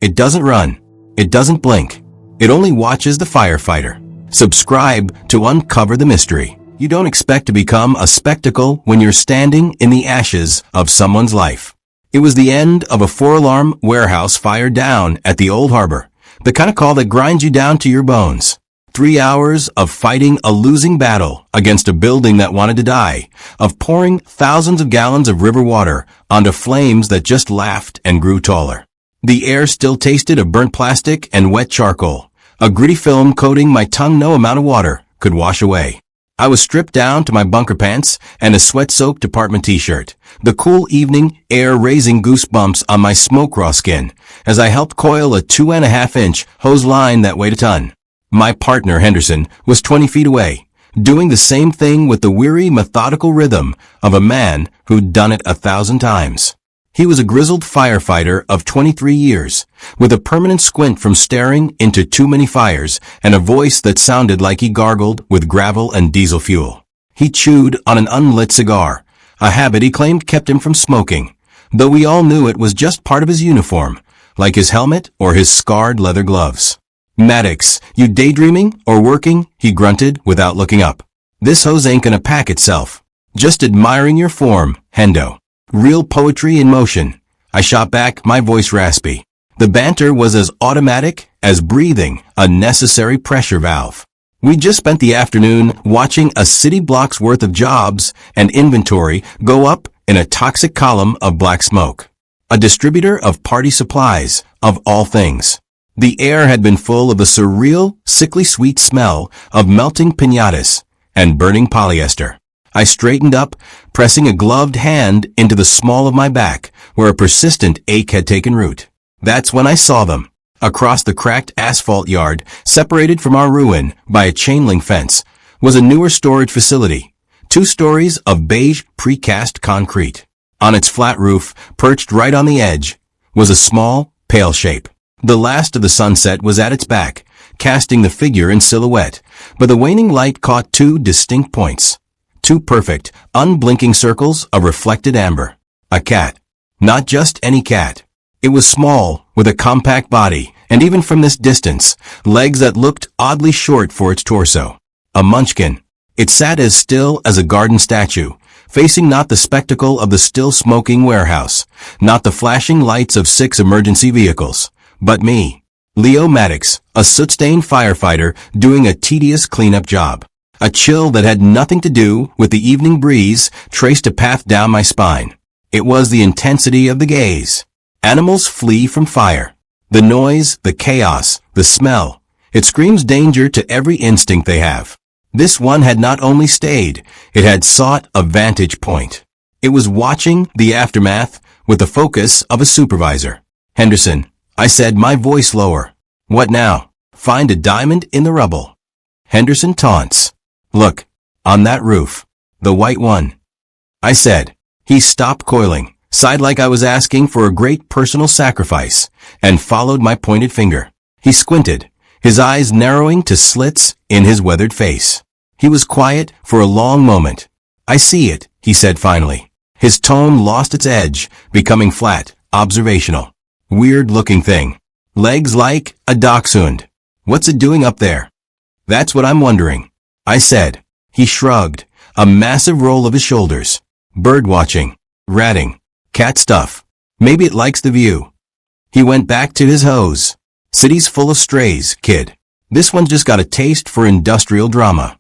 It doesn't run. It doesn't blink. It only watches the firefighter. Subscribe to uncover the mystery. You don't expect to become a spectacle when you're standing in the ashes of someone's life. It was the end of a 4-alarm warehouse fire down at the Old Harbor. The kind of call that grinds you down to your bones. 3 hours of fighting a losing battle against a building that wanted to die, of pouring thousands of gallons of river water onto flames that just laughed and grew taller. The air still tasted of burnt plastic and wet charcoal, a gritty film coating my tongue no amount of water could wash away. I was stripped down to my bunker pants and a sweat-soaked apartment t-shirt, the cool evening air raising goosebumps on my smoke-raw skin as I helped coil a 2.5-inch hose line that weighed a ton. My partner, Henderson, was 20 feet away, doing the same thing with the weary, methodical rhythm of a man who'd done it 1,000 times. He was a grizzled firefighter of 23 years, with a permanent squint from staring into too many fires and a voice that sounded like he gargled with gravel and diesel fuel. He chewed on an unlit cigar, a habit he claimed kept him from smoking, though we all knew it was just part of his uniform, like his helmet or his scarred leather gloves. "Maddox, you daydreaming or working?" he grunted without looking up. "This hose ain't gonna pack itself. Just admiring your form, Hendo. Real poetry in motion." I shot back, my voice raspy. The banter was as automatic as breathing a necessary pressure valve. We just spent the afternoon watching a city block's worth of jobs and inventory go up in a toxic column of black smoke. A distributor of party supplies, of all things. The air had been full of the surreal, sickly sweet smell of melting piñatas and burning polyester. I straightened up, pressing a gloved hand into the small of my back, where a persistent ache had taken root. That's when I saw them. Across the cracked asphalt yard, separated from our ruin by a chain-link fence, was a newer storage facility. 2 stories of beige precast concrete. On its flat roof, perched right on the edge, was a small, pale shape. The last of the sunset was at its back, casting the figure in silhouette, but the waning light caught 2 distinct points. 2 perfect, unblinking circles of reflected amber. A cat. Not just any cat. It was small, with a compact body, and even from this distance, legs that looked oddly short for its torso. A munchkin. It sat as still as a garden statue, facing not the spectacle of the still-smoking warehouse, not the flashing lights of 6 emergency vehicles, but me. Leo Maddox, a soot-stained firefighter doing a tedious cleanup job. A chill that had nothing to do with the evening breeze traced a path down my spine. It was the intensity of the gaze. Animals flee from fire. The noise, the chaos, the smell. It screams danger to every instinct they have. This one had not only stayed, it had sought a vantage point. It was watching the aftermath with the focus of a supervisor. "Henderson," I said, my voice lower. "What now? Find a diamond in the rubble." Henderson taunts. "Look, on that roof. The white one," I said. He stopped coiling, sighed like I was asking for a great personal sacrifice, and followed my pointed finger. He squinted, his eyes narrowing to slits in his weathered face. He was quiet for a long moment. "I see it," he said finally. His tone lost its edge, becoming flat, observational. "Weird-looking thing. Legs like a dachshund. What's it doing up there?" "That's what I'm wondering," I said. He shrugged, a massive roll of his shoulders. "Bird watching. Ratting. Cat stuff. Maybe it likes the view." He went back to his hose. "City's full of strays, kid. This one's just got a taste for industrial drama."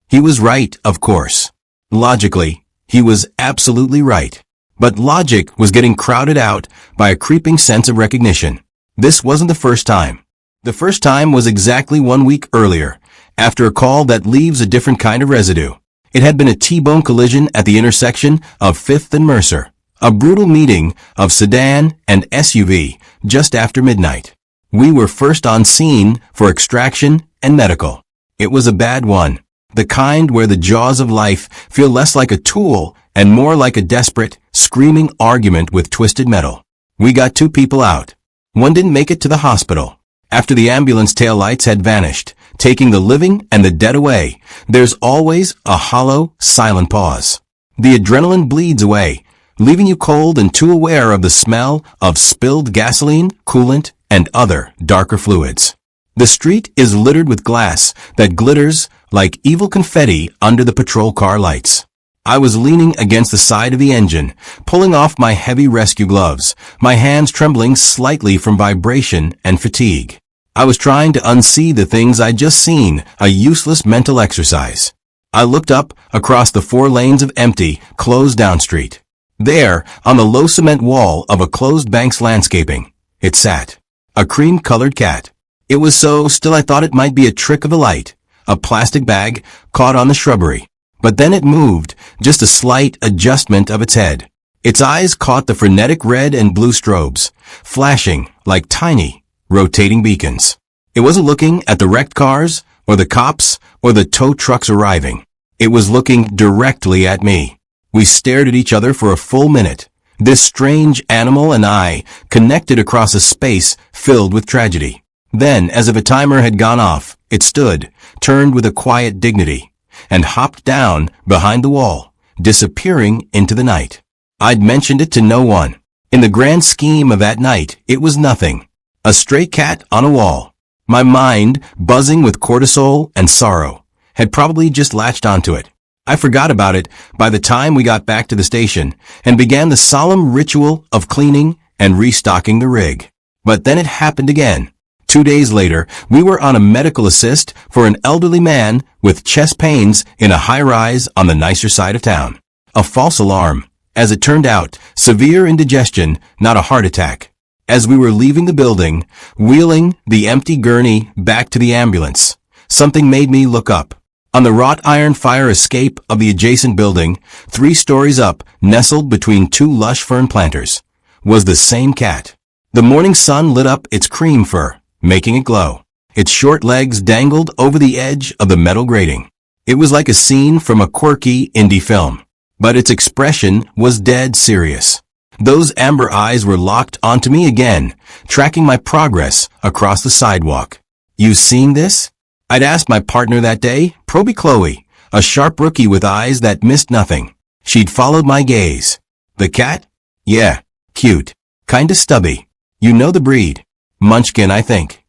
He was right, of course. Logically, he was absolutely right. But logic was getting crowded out by a creeping sense of recognition. This wasn't the first time. The first time was exactly 1 week earlier, after a call that leaves a different kind of residue. It had been a T-bone collision at the intersection of 5th and Mercer, a brutal meeting of sedan and SUV just after midnight. We were first on scene for extraction and medical. It was a bad one, the kind where the jaws of life feel less like a tool and more like a desperate, screaming argument with twisted metal. We got 2 people out. One didn't make it to the hospital. After the ambulance taillights had vanished, taking the living and the dead away, there's always a hollow, silent pause. The adrenaline bleeds away. leaving you cold and too aware of the smell of spilled gasoline, coolant, and other darker fluids. The street is littered with glass that glitters like evil confetti under the patrol car lights. I was leaning against the side of the engine, pulling off my heavy rescue gloves, my hands trembling slightly from vibration and fatigue. I was trying to unsee the things I'd just seen, a useless mental exercise. I looked up across the 4 lanes of empty, closed-down street. There, on the low cement wall of a closed bank's landscaping, it sat. A cream-colored cat. It was so still I thought it might be a trick of the light, a plastic bag caught on the shrubbery. But then it moved, just a slight adjustment of its head. Its eyes caught the frenetic red and blue strobes, flashing like tiny, rotating beacons. It wasn't looking at the wrecked cars, or the cops, or the tow trucks arriving. It was looking directly at me. We stared at each other for a full minute. This strange animal and I connected across a space filled with tragedy. Then, as if a timer had gone off, it stood, turned with a quiet dignity, and hopped down behind the wall, disappearing into the night. I'd mentioned it to no one. In the grand scheme of that night, it was nothing. A stray cat on a wall. My mind, buzzing with cortisol and sorrow, had probably just latched onto it. I forgot about it by the time we got back to the station and began the solemn ritual of cleaning and restocking the rig. But then it happened again. 2 days later, we were on a medical assist for an elderly man with chest pains in a high-rise on the nicer side of town. A false alarm. As it turned out, severe indigestion, not a heart attack. As we were leaving the building, wheeling the empty gurney back to the ambulance, something made me look up. On the wrought iron fire escape of the adjacent building, 3 stories up, nestled between 2 lush fern planters, was the same cat. The morning sun lit up its cream fur, making it glow. Its short legs dangled over the edge of the metal grating. It was like a scene from a quirky indie film. But its expression was dead serious. Those amber eyes were locked onto me again, tracking my progress across the sidewalk. "You seeing this?" I'd asked my partner that day, Proby Chloe, a sharp rookie with eyes that missed nothing. She'd followed my gaze. "The cat? Yeah, cute. Kinda stubby. You know the breed. Munchkin, I think."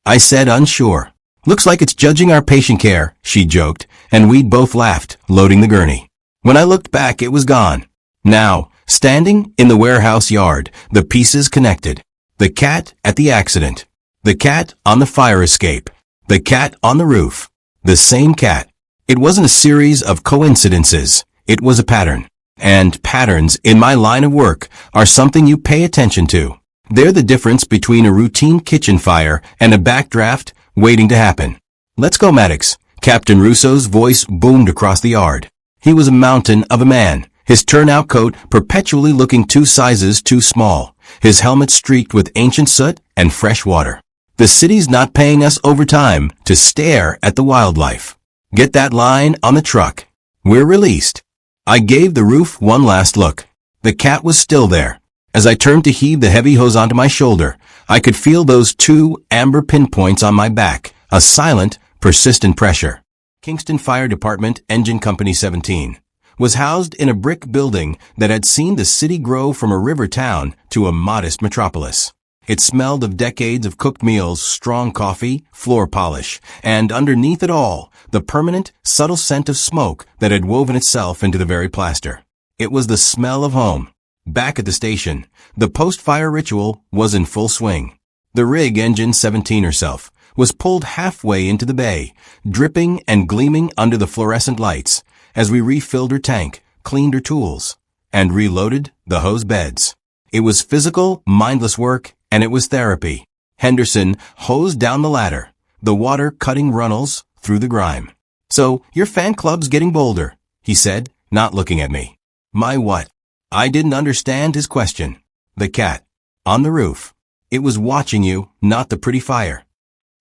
I said, unsure. "Looks like it's judging our patient care," she joked, and we'd both laughed, loading the gurney. When I looked back, it was gone. Now, standing in the warehouse yard, the pieces connected. The cat at the accident. The cat on the fire escape. The cat on the roof. The same cat. It wasn't a series of coincidences. It was a pattern. And patterns, in my line of work, are something you pay attention to. They're the difference between a routine kitchen fire and a backdraft waiting to happen. "Let's go, Maddox." Captain Russo's voice boomed across the yard. He was a mountain of a man, his turnout coat perpetually looking 2 sizes too small, his helmet streaked with ancient soot and fresh water. "The city's not paying us overtime to stare at the wildlife. Get that line on the truck. We're released." I gave the roof one last look. The cat was still there. As I turned to heave the heavy hose onto my shoulder, I could feel those 2 amber pinpoints on my back, a silent, persistent pressure. Kingston Fire Department, Engine Company 17, was housed in a brick building that had seen the city grow from a river town to a modest metropolis. It smelled of decades of cooked meals, strong coffee, floor polish, and underneath it all, the permanent, subtle scent of smoke that had woven itself into the very plaster. It was the smell of home. Back at the station, the post-fire ritual was in full swing. The rig, Engine 17 herself, was pulled halfway into the bay, dripping and gleaming under the fluorescent lights, as we refilled her tank, cleaned her tools, and reloaded the hose beds. It was physical, mindless work, and it was therapy. Henderson hosed down the ladder, the water cutting runnels through the grime. "So, your fan club's getting bolder," he said, not looking at me. "My what?" I didn't understand his question. "The cat. On the roof. It was watching you, not the pretty fire."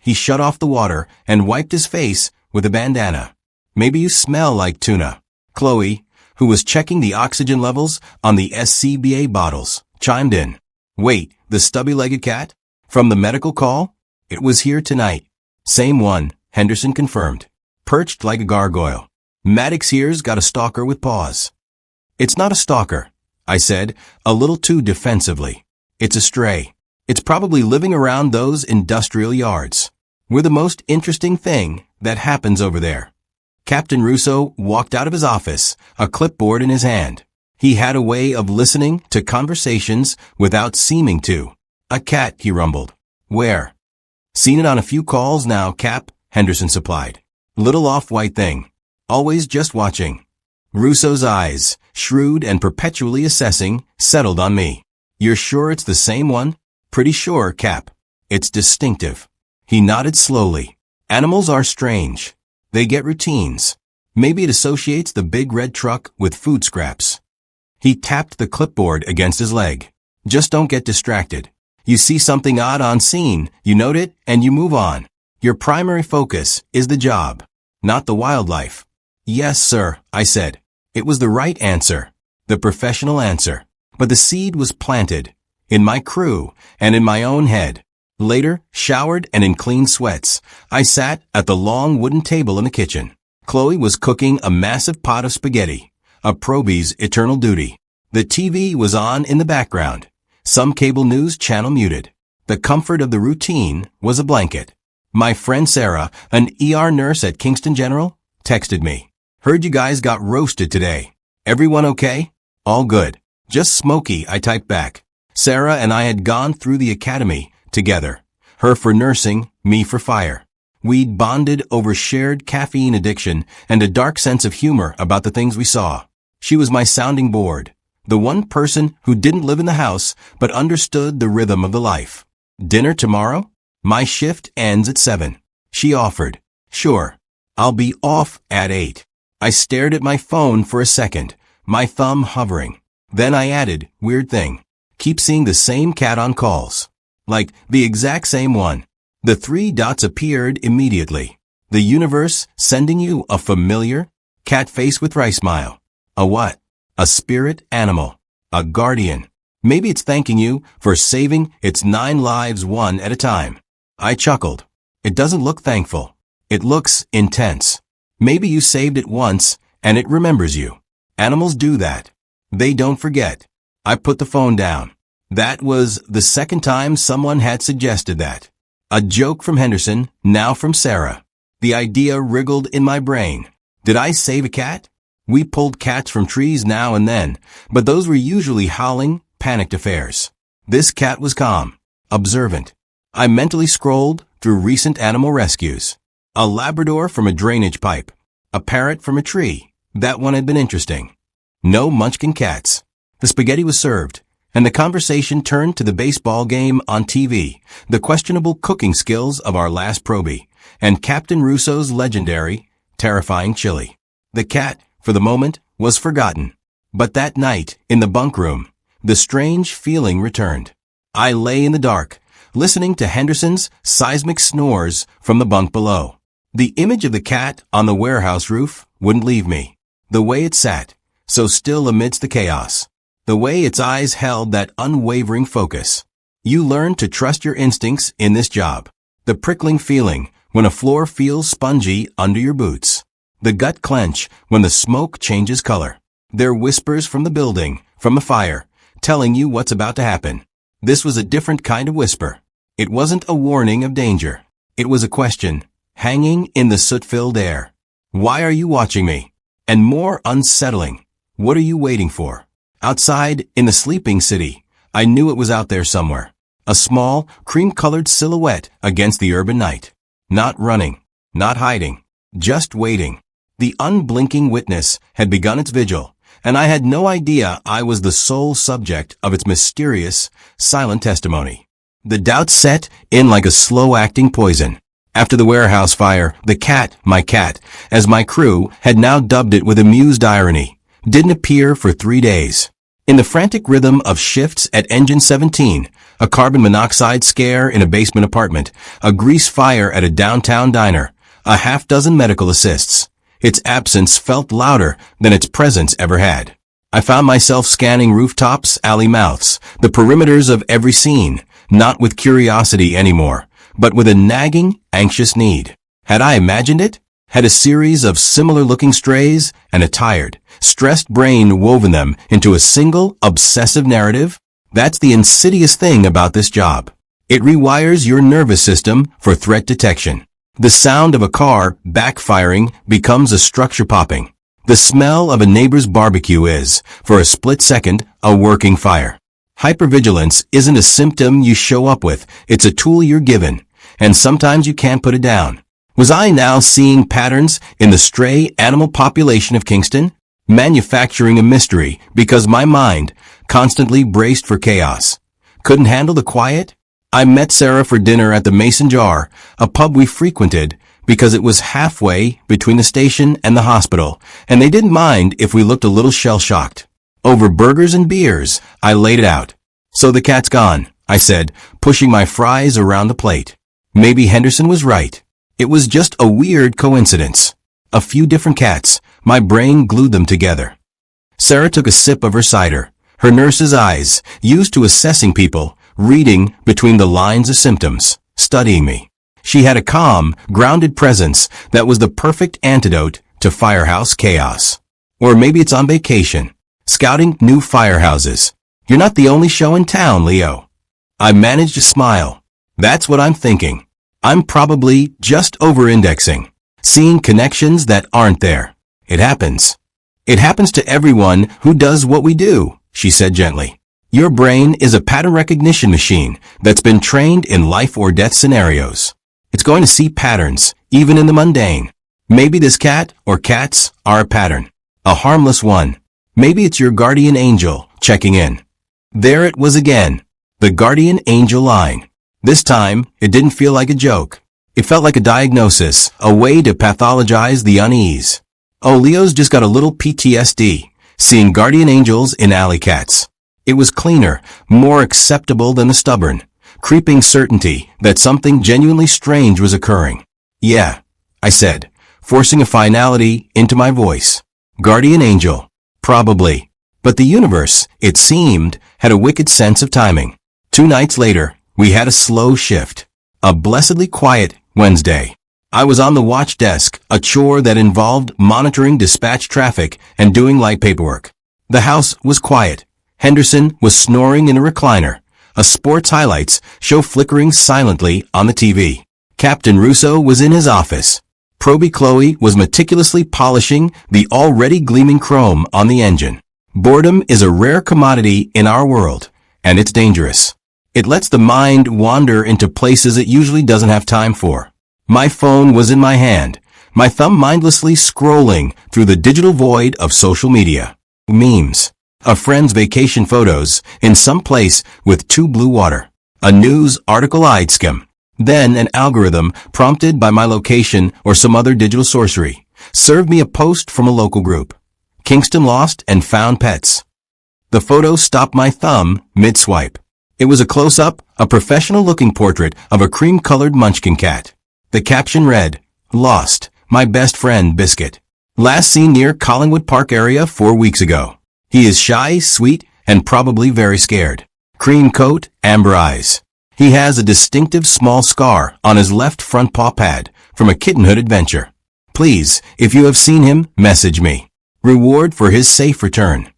He shut off the water and wiped his face with a bandana. "Maybe you smell like tuna." Chloe, who was checking the oxygen levels on the SCBA bottles, chimed in. "Wait, the stubby-legged cat? From the medical call? It was here tonight." "Same one," Henderson confirmed. "Perched like a gargoyle. Maddox here's got a stalker with paws." "It's not a stalker," I said, a little too defensively. It's a stray. It's probably living around those industrial yards. We're the most interesting thing that happens over there. Captain Russo walked out of his office, a clipboard in his hand. He had a way of listening to conversations without seeming to. A cat, he rumbled. Where? Seen it on a few calls now, Cap, Henderson supplied. Little off-white thing. Always just watching. Russo's eyes, shrewd and perpetually assessing, settled on me. You're sure it's the same one? Pretty sure, Cap. It's distinctive. He nodded slowly. Animals are strange. They get routines. Maybe it associates the big red truck with food scraps. He tapped the clipboard against his leg. Just don't get distracted. You see something odd on scene, you note it, and you move on. Your primary focus is the job, not the wildlife. Yes, sir, I said. It was the right answer, the professional answer. But the seed was planted, in my crew and in my own head. Later, showered and in clean sweats, I sat at the long wooden table in the kitchen. Chloe was cooking a massive pot of spaghetti, a probie's eternal duty. The TV was on in the background, some cable news channel muted. The comfort of the routine was a blanket. My friend Sarah, an ER nurse at Kingston General, texted me. Heard you guys got roasted today. Everyone okay? All good. Just smoky, I typed back. Sarah and I had gone through the academy together. Her for nursing, me for fire. We'd bonded over shared caffeine addiction and a dark sense of humor about the things we saw. She was my sounding board, the one person who didn't live in the house but understood the rhythm of the life. Dinner tomorrow? My shift ends at 7. She offered. Sure. I'll be off at 8. I stared at my phone for a second, my thumb hovering. Then I added, weird thing. Keep seeing the same cat on calls. Like, the exact same one. The 3 dots appeared immediately. The universe sending you a familiar cat face with rice smile. A what? A spirit animal. A guardian. Maybe it's thanking you for saving its 9 lives one at a time. I chuckled. It doesn't look thankful. It looks intense. Maybe you saved it once and it remembers you. Animals do that. They don't forget. I put the phone down. That was the second time someone had suggested that. A joke from Henderson, now from Sarah. The idea wriggled in my brain. Did I save a cat? We pulled cats from trees now and then, but those were usually howling, panicked affairs. This cat was calm, observant. I mentally scrolled through recent animal rescues. A Labrador from a drainage pipe. A parrot from a tree. That one had been interesting. No Munchkin cats. The spaghetti was served, and the conversation turned to the baseball game on TV, the questionable cooking skills of our last probie, and Captain Russo's legendary, terrifying chili. The cat, for the moment, was forgotten. But that night, in the bunk room, the strange feeling returned. I lay in the dark, listening to Henderson's seismic snores from the bunk below. The image of the cat on the warehouse roof wouldn't leave me. The way it sat, so still amidst the chaos. The way its eyes held that unwavering focus. You learn to trust your instincts in this job. The prickling feeling when a floor feels spongy under your boots. The gut clench when the smoke changes color. They're whispers from the building, from the fire, telling you what's about to happen. This was a different kind of whisper. It wasn't a warning of danger. It was a question, hanging in the soot-filled air. Why are you watching me? And more unsettling, what are you waiting for? Outside, in the sleeping city, I knew it was out there somewhere. A small, cream-colored silhouette against the urban night. Not running, not hiding, just waiting. The unblinking witness had begun its vigil, and I had no idea I was the sole subject of its mysterious, silent testimony. The doubt set in like a slow-acting poison. After the warehouse fire, the cat, my cat, as my crew had now dubbed it with amused irony, didn't appear for 3 days. In the frantic rhythm of shifts at Engine 17, a carbon monoxide scare in a basement apartment, a grease fire at a downtown diner, a half-dozen medical assists, its absence felt louder than its presence ever had. I found myself scanning rooftops, alley mouths, the perimeters of every scene, not with curiosity anymore, but with a nagging, anxious need. Had I imagined it? had a series of similar-looking strays and a tired, stressed brain woven them into a single, obsessive narrative? That's the insidious thing about this job. It rewires your nervous system for threat detection. The sound of a car backfiring becomes a structure popping. The smell of a neighbor's barbecue is, for a split second, a working fire. Hypervigilance isn't a symptom you show up with, it's a tool you're given, and sometimes you can't put it down. Was I now seeing patterns in the stray animal population of Kingston? Manufacturing a mystery because my mind, constantly braced for chaos, couldn't handle the quiet? I met Sarah for dinner at the Mason Jar, a pub we frequented, because it was halfway between the station and the hospital, and they didn't mind if we looked a little shell-shocked. Over burgers and beers, I laid it out. "So the cat's gone," I said, pushing my fries around the plate. Maybe Henderson was right. It was just a weird coincidence. A few different cats, my brain glued them together. Sarah took a sip of her cider, her nurse's eyes, used to assessing people, reading between the lines of symptoms, studying me. She had a calm, grounded presence that was the perfect antidote to Firehouse chaos. Or maybe it's on vacation, scouting new firehouses. You're not the only show in town, Leo. I managed to smile. That's what I'm thinking. I'm probably just over-indexing, seeing connections that aren't there. It happens. It happens to everyone who does what we do, she said gently. Your brain is a pattern recognition machine that's been trained in life or death scenarios. It's going to see patterns, even in the mundane. Maybe this cat or cats are a pattern, a harmless one. Maybe it's your guardian angel checking in. There it was again, the guardian angel line. This time, it didn't feel like a joke. It felt like a diagnosis, a way to pathologize the unease. Oh, Leo's just got a little PTSD, seeing guardian angels in alley cats. It was cleaner, more acceptable than the stubborn, creeping certainty that something genuinely strange was occurring. Yeah, I said, forcing a finality into my voice. Guardian angel. Probably. But the universe, it seemed, had a wicked sense of timing. 2 nights later, we had a slow shift. A blessedly quiet Wednesday. I was on the watch desk, a chore that involved monitoring dispatch traffic and doing light paperwork. The house was quiet. Henderson was snoring in a recliner. A sports highlights show flickering silently on the TV. Captain Russo was in his office. Proby Chloe was meticulously polishing the already gleaming chrome on the engine. Boredom is a rare commodity in our world, and it's dangerous. It lets the mind wander into places it usually doesn't have time for. My phone was in my hand, my thumb mindlessly scrolling through the digital void of social media. Memes. A friend's vacation photos in some place with 2 blue water. A news article I'd skim. Then an algorithm prompted by my location or some other digital sorcery served me a post from a local group. Kingston lost and found pets. The photo stopped my thumb mid-swipe. It was a close-up, a professional-looking portrait of a cream-colored munchkin cat. The caption read, "Lost, my best friend Biscuit. Last seen near Collingwood Park area 4 weeks ago. He is shy, sweet, and probably very scared. Cream coat, amber eyes. He has a distinctive small scar on his left front paw pad from a kittenhood adventure. Please, if you have seen him, message me. Reward for his safe return."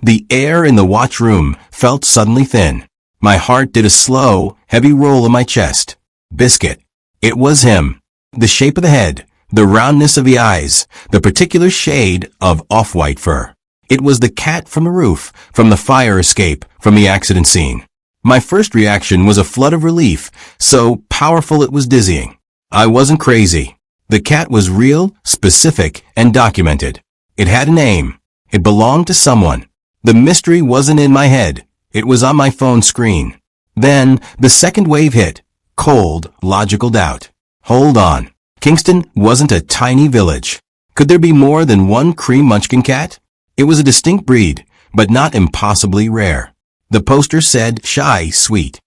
The air in the watch room felt suddenly thin. My heart did a slow, heavy roll in my chest. Biscuit. It was him. The shape of the head, the roundness of the eyes, the particular shade of off-white fur. It was the cat from the roof, from the fire escape, from the accident scene. My first reaction was a flood of relief, so powerful it was dizzying. I wasn't crazy. The cat was real, specific, and documented. It had a name. It belonged to someone. The mystery wasn't in my head. It was on my phone screen. Then, the second wave hit. Cold, logical doubt. Hold on. Kingston wasn't a tiny village. Could there be more than one cream munchkin cat? It was a distinct breed, but not impossibly rare. The poster said shy, sweet.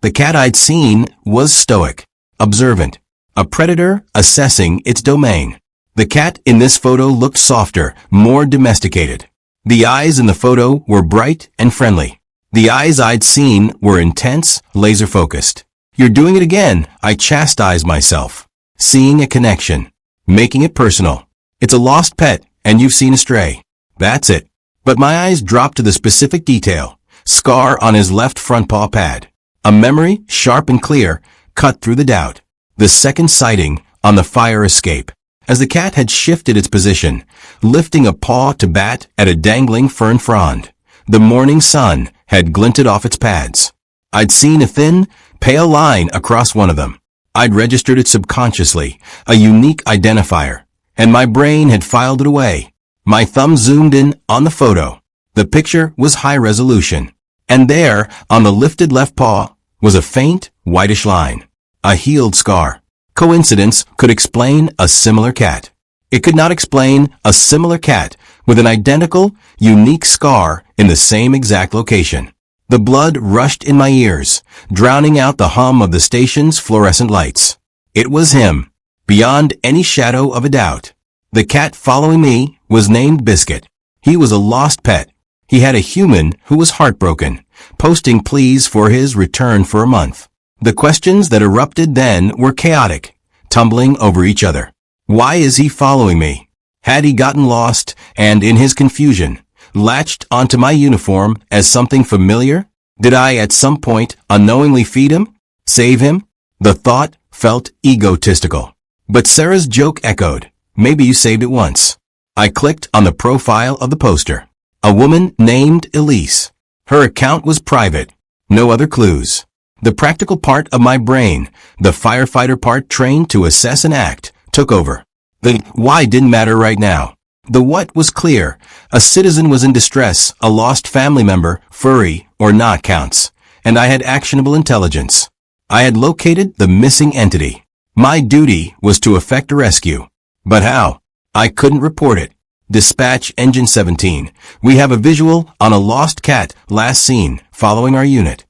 The cat I'd seen was stoic, observant, a predator assessing its domain. The cat in this photo looked softer, more domesticated. The eyes in the photo were bright and friendly. The eyes I'd seen were intense, laser-focused. You're doing it again, I chastised myself. Seeing a connection. making it personal. It's a lost pet, and you've seen a stray. That's it. But my eyes dropped to the specific detail. Scar on his left front paw pad. A memory, sharp and clear, cut through the doubt. The second sighting on the fire escape. As the cat had shifted its position, lifting a paw to bat at a dangling fern frond. The morning sun had glinted off its pads. I'd seen a thin, pale line across one of them. I'd registered it subconsciously, a unique identifier, and my brain had filed it away. My thumb zoomed in on the photo. The picture was high resolution. And there, on the lifted left paw, was a faint, whitish line. A healed scar. Coincidence could explain a similar cat. It could not explain a similar cat with an identical, unique scar in the same exact location. The blood rushed in my ears, drowning out the hum of the station's fluorescent lights. It was him, beyond any shadow of a doubt. The cat following me was named Biscuit. He was a lost pet. He had a human who was heartbroken, posting pleas for his return for a month. The questions that erupted then were chaotic, tumbling over each other. Why is he following me? Had he gotten lost and, in his confusion, latched onto my uniform as something familiar? Did I at some point unknowingly feed him? Save him? The thought felt egotistical. But Sarah's joke echoed. Maybe you saved it once. I clicked on the profile of the poster. A woman named Elise. Her account was private. No other clues. The practical part of my brain, the firefighter part trained to assess and act, took over. The why didn't matter right now. The what was clear. A citizen was in distress, a lost family member, furry or not counts, and I had actionable intelligence. I had located the missing entity. My duty was to effect a rescue. But how? I couldn't report it. Dispatch Engine 17. We have a visual on a lost cat last seen following our unit.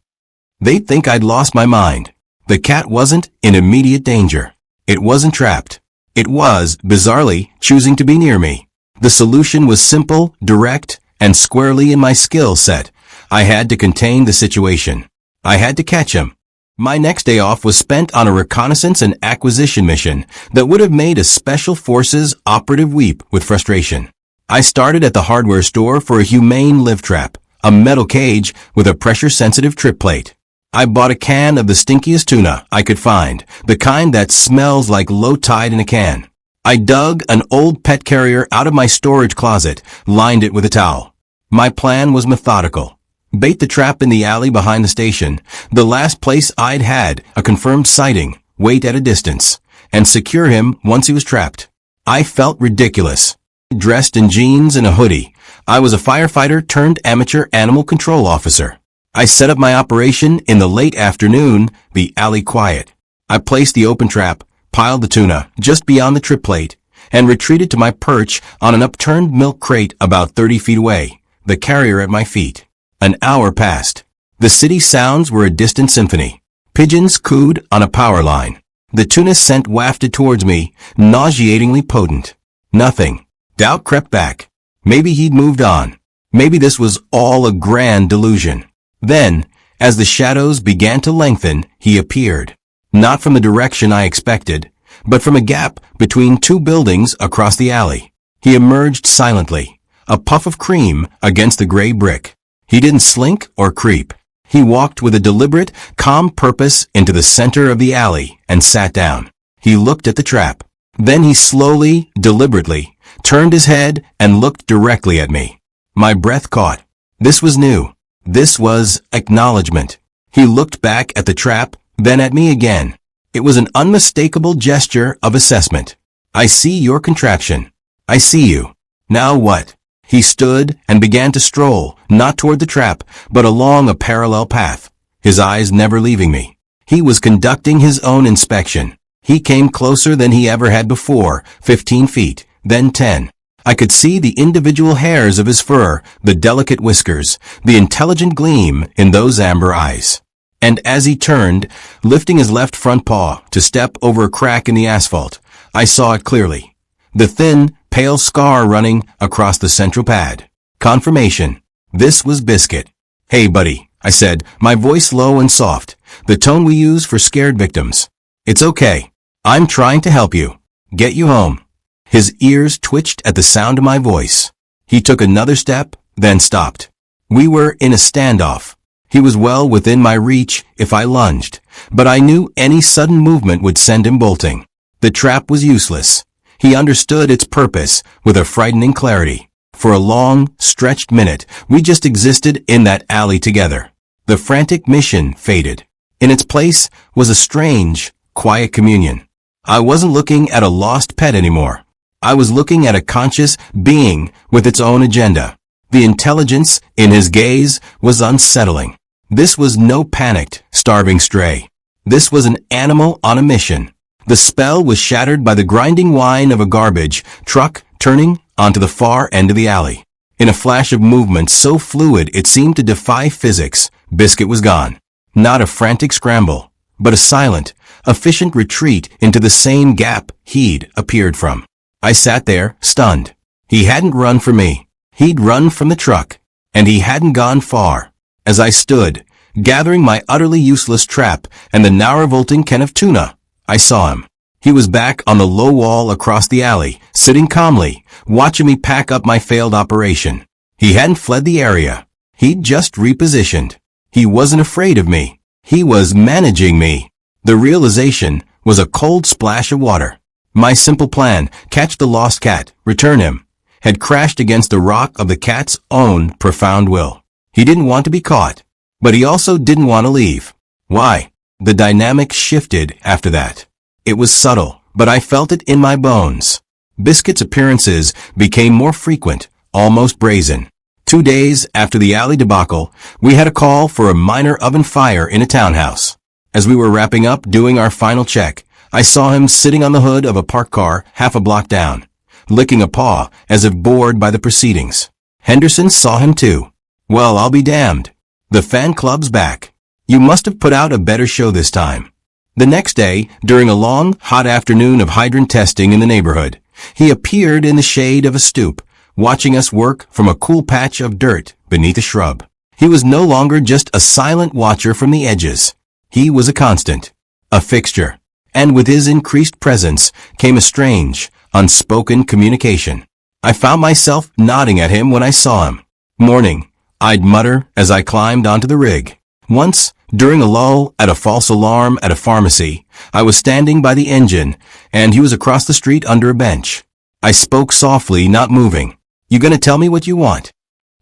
They'd think I'd lost my mind. The cat wasn't in immediate danger. It wasn't trapped. It was, bizarrely, choosing to be near me. The solution was simple, direct, and squarely in my skill set. I had to contain the situation. I had to catch him. My next day off was spent on a reconnaissance and acquisition mission that would have made a Special Forces operative weep with frustration. I started at the hardware store for a humane live trap, a metal cage with a pressure-sensitive trip plate. I bought a can of the stinkiest tuna I could find, the kind that smells like low tide in a can. I dug an old pet carrier out of my storage closet, lined it with a towel. My plan was methodical. Bait the trap in the alley behind the station, the last place I'd had a confirmed sighting, wait at a distance, and secure him once he was trapped. I felt ridiculous. Dressed in jeans and a hoodie, I was a firefighter turned amateur animal control officer. I set up my operation in the late afternoon, the alley quiet. I placed the open trap, piled the tuna just beyond the trip plate, and retreated to my perch on an upturned milk crate about 30 feet away, the carrier at my feet. An hour passed. The city sounds were a distant symphony. Pigeons cooed on a power line. The tuna scent wafted towards me, nauseatingly potent. Nothing. Doubt crept back. Maybe he'd moved on. Maybe this was all a grand delusion. Then, as the shadows began to lengthen, he appeared. Not from the direction I expected, but from a gap between two buildings across the alley. He emerged silently, a puff of cream against the gray brick. He didn't slink or creep. He walked with a deliberate, calm purpose into the center of the alley and sat down. He looked at the trap. Then he slowly, deliberately, turned his head and looked directly at me. My breath caught. This was new. This was acknowledgement. He looked back at the trap, then at me again. It was an unmistakable gesture of assessment. I see your contraption. I see you. Now what? He stood and began to stroll, not toward the trap, but along a parallel path, his eyes never leaving me. He was conducting his own inspection. He came closer than he ever had before, 15 feet, then 10. I could see the individual hairs of his fur, the delicate whiskers, the intelligent gleam in those amber eyes. And as he turned, lifting his left front paw to step over a crack in the asphalt, I saw it clearly. The thin, pale scar running across the central pad. Confirmation. This was Biscuit. Hey, buddy, I said, my voice low and soft, the tone we use for scared victims. It's okay. I'm trying to help you. Get you home. His ears twitched at the sound of my voice. He took another step, then stopped. We were in a standoff. He was well within my reach if I lunged, but I knew any sudden movement would send him bolting. The trap was useless. He understood its purpose with a frightening clarity. For a long, stretched minute, we just existed in that alley together. The frantic mission faded. In its place was a strange, quiet communion. I wasn't looking at a lost pet anymore. I was looking at a conscious being with its own agenda. The intelligence in his gaze was unsettling. This was no panicked, starving stray. This was an animal on a mission. The spell was shattered by the grinding whine of a garbage truck turning onto the far end of the alley. In a flash of movement so fluid it seemed to defy physics, Biscuit was gone. Not a frantic scramble, but a silent, efficient retreat into the same gap he'd appeared from. I sat there, stunned. He hadn't run for me. He'd run from the truck, and he hadn't gone far. As I stood, gathering my utterly useless trap and the now-revolting can of tuna, I saw him. He was back on the low wall across the alley, sitting calmly, watching me pack up my failed operation. He hadn't fled the area. He'd just repositioned. He wasn't afraid of me. He was managing me. The realization was a cold splash of water. My simple plan, catch the lost cat, return him, had crashed against the rock of the cat's own profound will. He didn't want to be caught, but he also didn't want to leave. Why? The dynamic shifted after that. It was subtle, but I felt it in my bones. Biscuit's appearances became more frequent, almost brazen. 2 days after the alley debacle, we had a call for a minor oven fire in a townhouse. As we were wrapping up doing our final check, I saw him sitting on the hood of a parked car half a block down, licking a paw as if bored by the proceedings. Henderson saw him too. Well, I'll be damned. The fan club's back. You must have put out a better show this time. The next day, during a long, hot afternoon of hydrant testing in the neighborhood, he appeared in the shade of a stoop, watching us work from a cool patch of dirt beneath a shrub. He was no longer just a silent watcher from the edges. He was a constant, a fixture. And with his increased presence came a strange, unspoken communication. I found myself nodding at him when I saw him. Morning, I'd mutter as I climbed onto the rig. Once, during a lull at a false alarm at a pharmacy, I was standing by the engine, and he was across the street under a bench. I spoke softly, not moving. You gonna tell me what you want?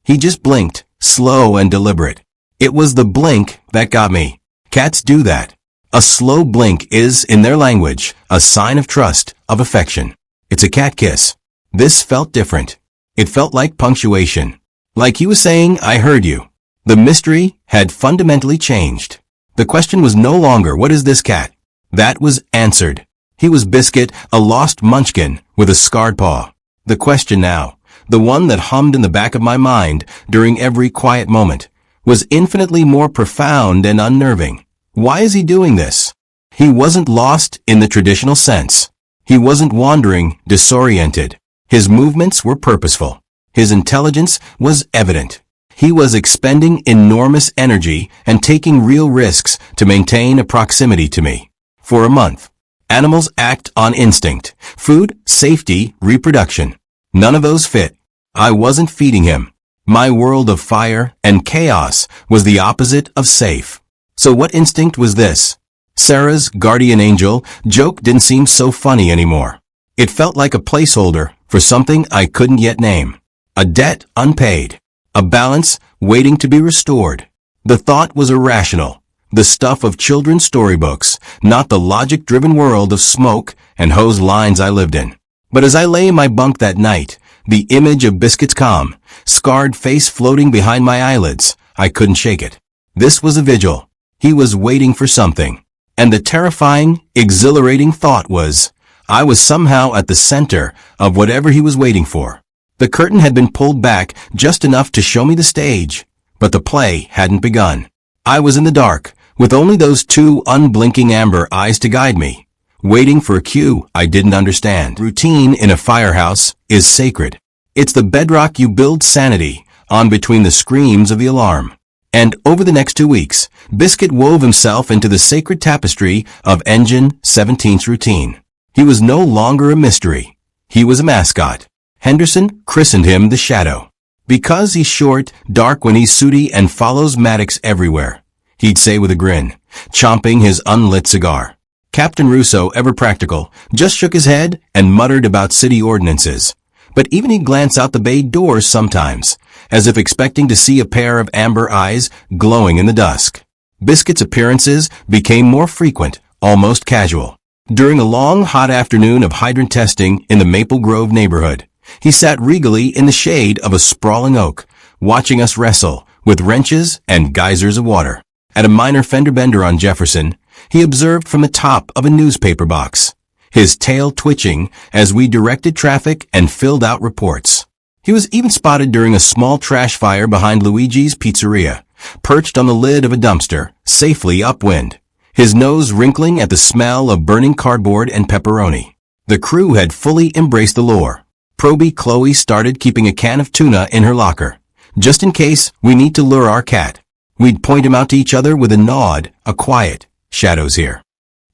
He just blinked, slow and deliberate. It was the blink that got me. Cats do that. A slow blink is, in their language, a sign of trust, of affection. It's a cat kiss. This felt different. It felt like punctuation. Like he was saying, I heard you. The mystery had fundamentally changed. The question was no longer, what is this cat? That was answered. He was Biscuit, a lost munchkin with a scarred paw. The question now, the one that hummed in the back of my mind during every quiet moment, was infinitely more profound and unnerving. Why is he doing this? He wasn't lost in the traditional sense. He wasn't wandering, disoriented. His movements were purposeful. His intelligence was evident. He was expending enormous energy and taking real risks to maintain a proximity to me. For a month, animals act on instinct. Food, safety, reproduction. None of those fit. I wasn't feeding him. My world of fire and chaos was the opposite of safe. So what instinct was this? Sarah's guardian angel joke didn't seem so funny anymore. It felt like a placeholder for something I couldn't yet name. A debt unpaid. A balance waiting to be restored. The thought was irrational. The stuff of children's storybooks, not the logic-driven world of smoke and hose lines I lived in. But as I lay in my bunk that night, the image of Biscuit's calm, scarred face floating behind my eyelids, I couldn't shake it. This was a vigil. He was waiting for something. And the terrifying, exhilarating thought was, I was somehow at the center of whatever he was waiting for. The curtain had been pulled back just enough to show me the stage, but the play hadn't begun. I was in the dark, with only those two unblinking amber eyes to guide me, waiting for a cue I didn't understand. Routine in a firehouse is sacred. It's the bedrock you build sanity on between the screams of the alarm. And over the next 2 weeks, Biscuit wove himself into the sacred tapestry of Engine 17's routine. He was no longer a mystery. He was a mascot. Henderson christened him the Shadow. Because he's short, dark when he's sooty, and follows Maddox everywhere, he'd say with a grin, chomping his unlit cigar. Captain Russo, ever practical, just shook his head and muttered about city ordinances. But even he'd glance out the bay doors sometimes, as if expecting to see a pair of amber eyes glowing in the dusk. Biscuit's appearances became more frequent, almost casual. During a long, hot afternoon of hydrant testing in the Maple Grove neighborhood, he sat regally in the shade of a sprawling oak, watching us wrestle with wrenches and geysers of water. At a minor fender bender on Jefferson, he observed from the top of a newspaper box, his tail twitching as we directed traffic and filled out reports. He was even spotted during a small trash fire behind Luigi's Pizzeria, perched on the lid of a dumpster, safely upwind, his nose wrinkling at the smell of burning cardboard and pepperoni. The crew had fully embraced the lore. Proby Chloe started keeping a can of tuna in her locker, just in case we need to lure our cat. We'd point him out to each other with a nod, a quiet, "Shadow's here."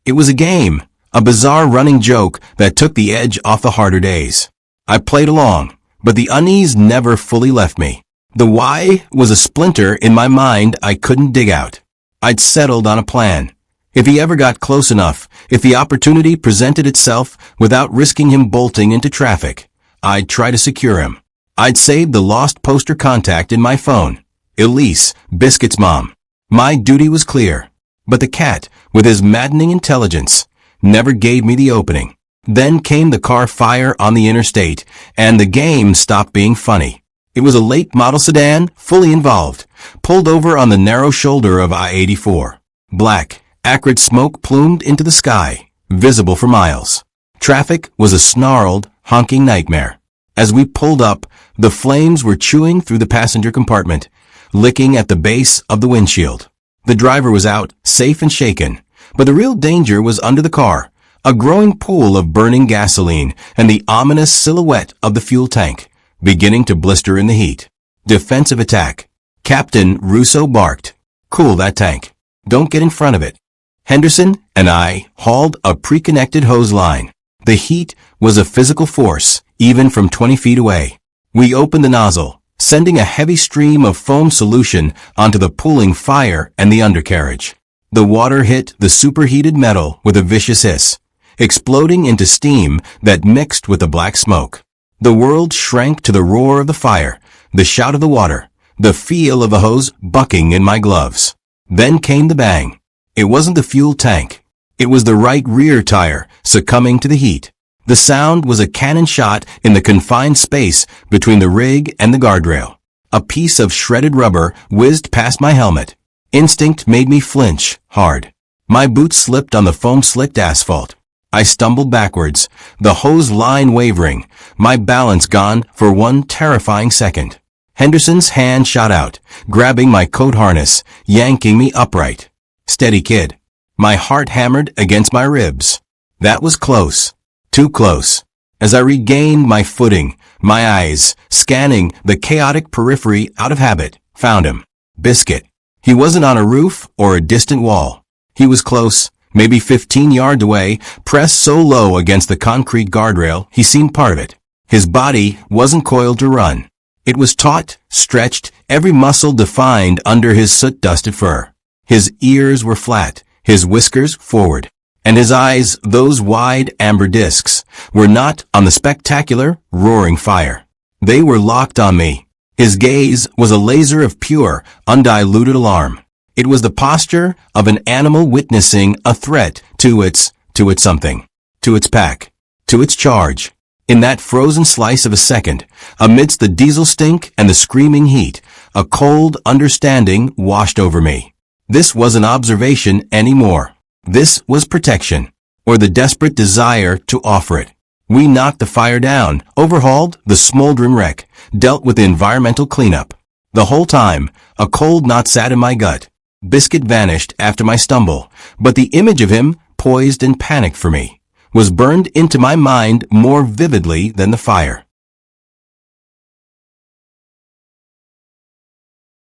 It was a game, a bizarre running joke that took the edge off the harder days. I played along, but the unease never fully left me. The why was a splinter in my mind I couldn't dig out. I'd settled on a plan. If he ever got close enough, if the opportunity presented itself without risking him bolting into traffic, I'd try to secure him. I'd saved the lost poster contact in my phone. Elise, Biscuit's mom. My duty was clear. But the cat, with his maddening intelligence, never gave me the opening. Then came the car fire on the interstate, and the game stopped being funny. It was a late model sedan, fully involved, pulled over on the narrow shoulder of I-84. Black, acrid smoke plumed into the sky, visible for miles. Traffic was a snarled, honking nightmare. As we pulled up, the flames were chewing through the passenger compartment, licking at the base of the windshield. The driver was out, safe and shaken, but the real danger was under the car, a growing pool of burning gasoline and the ominous silhouette of the fuel tank, beginning to blister in the heat. Defensive attack. Captain Russo barked, "Cool that tank. Don't get in front of it." Henderson and I hauled a pre-connected hose line. The heat was a physical force, even from 20 feet away. We opened the nozzle, sending a heavy stream of foam solution onto the pooling fire and the undercarriage. The water hit the superheated metal with a vicious hiss, exploding into steam that mixed with the black smoke. The world shrank to the roar of the fire, the shout of the water, the feel of the hose bucking in my gloves. Then came the bang. It wasn't the fuel tank. It was the right rear tire succumbing to the heat. The sound was a cannon shot in the confined space between the rig and the guardrail. A piece of shredded rubber whizzed past my helmet. Instinct made me flinch hard. My boots slipped on the foam-slicked asphalt. I stumbled backwards, the hose line wavering, my balance gone for one terrifying second. Henderson's hand shot out, grabbing my coat harness, yanking me upright. "Steady, kid." My heart hammered against my ribs. That was close. Too close. As I regained my footing, my eyes, scanning the chaotic periphery out of habit, found him. Biscuit. He wasn't on a roof or a distant wall. He was close, maybe 15 yards away, pressed so low against the concrete guardrail he seemed part of it. His body wasn't coiled to run. It was taut, stretched, every muscle defined under his soot-dusted fur. His ears were flat, his whiskers forward, and his eyes, those wide amber discs, were not on the spectacular, roaring fire. They were locked on me. His gaze was a laser of pure, undiluted alarm. It was the posture of an animal witnessing a threat to its something, to its pack, to its charge. In that frozen slice of a second, amidst the diesel stink and the screaming heat, a cold understanding washed over me. This wasn't observation anymore. This was protection, or the desperate desire to offer it. We knocked the fire down, overhauled the smoldering wreck, dealt with the environmental cleanup. The whole time, a cold knot sat in my gut. Biscuit vanished after my stumble, but the image of him, poised in panic for me, was burned into my mind more vividly than the fire.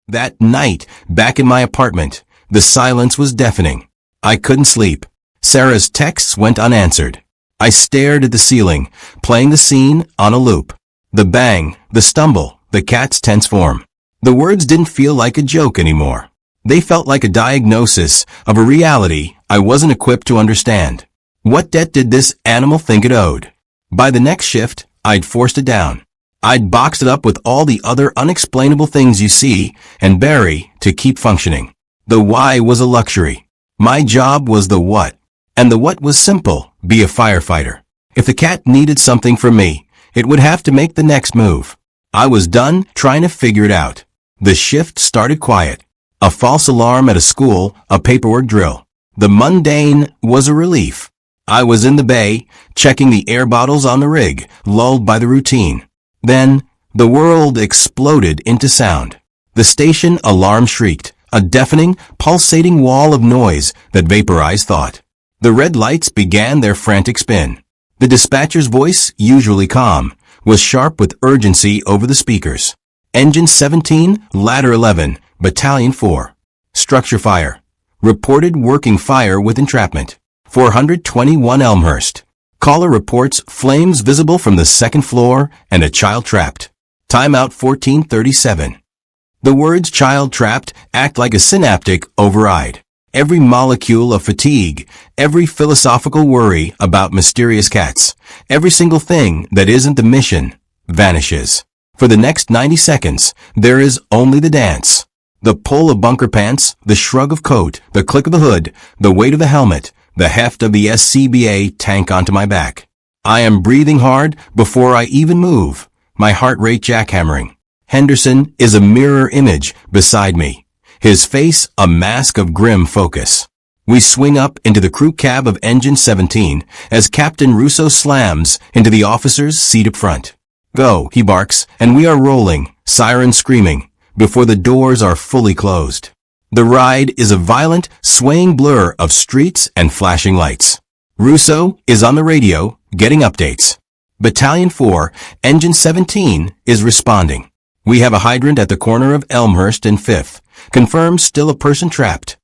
That night, back in my apartment, the silence was deafening. I couldn't sleep. Sarah's texts went unanswered. I stared at the ceiling, playing the scene on a loop. The bang, the stumble, the cat's tense form. The words didn't feel like a joke anymore. They felt like a diagnosis of a reality I wasn't equipped to understand. What debt did this animal think it owed? By the next shift, I'd forced it down. I'd boxed it up with all the other unexplainable things you see and bury to keep functioning. The why was a luxury. My job was the what. And the what was simple: be a firefighter. If the cat needed something from me, it would have to make the next move. I was done trying to figure it out. The shift started quiet. A false alarm at a school, a paperwork drill. The mundane was a relief. I was in the bay, checking the air bottles on the rig, lulled by the routine. Then, the world exploded into sound. The station alarm shrieked, a deafening, pulsating wall of noise that vaporized thought. The red lights began their frantic spin. The dispatcher's voice, usually calm, was sharp with urgency over the speakers. Engine 17, Ladder 11, Battalion 4. Structure fire. Reported working fire with entrapment. 421 Elmhurst. Caller reports flames visible from the second floor and a child trapped. Timeout 1437. The words child trapped act like a synaptic override. Every molecule of fatigue, every philosophical worry about mysterious cats, every single thing that isn't the mission, vanishes. For the next 90 seconds, there is only the dance. The pull of bunker pants, the shrug of coat, the click of the hood, the weight of the helmet, the heft of the SCBA tank onto my back. I am breathing hard before I even move, my heart rate jackhammering. Henderson is a mirror image beside me, his face a mask of grim focus. We swing up into the crew cab of Engine 17 as Captain Russo slams into the officer's seat up front. Go, he barks, and we are rolling, siren screaming, before the doors are fully closed. The ride is a violent, swaying blur of streets and flashing lights. Russo is on the radio, getting updates. Battalion 4, Engine 17, is responding. We have a hydrant at the corner of Elmhurst and 5th. Confirmed still a person trapped.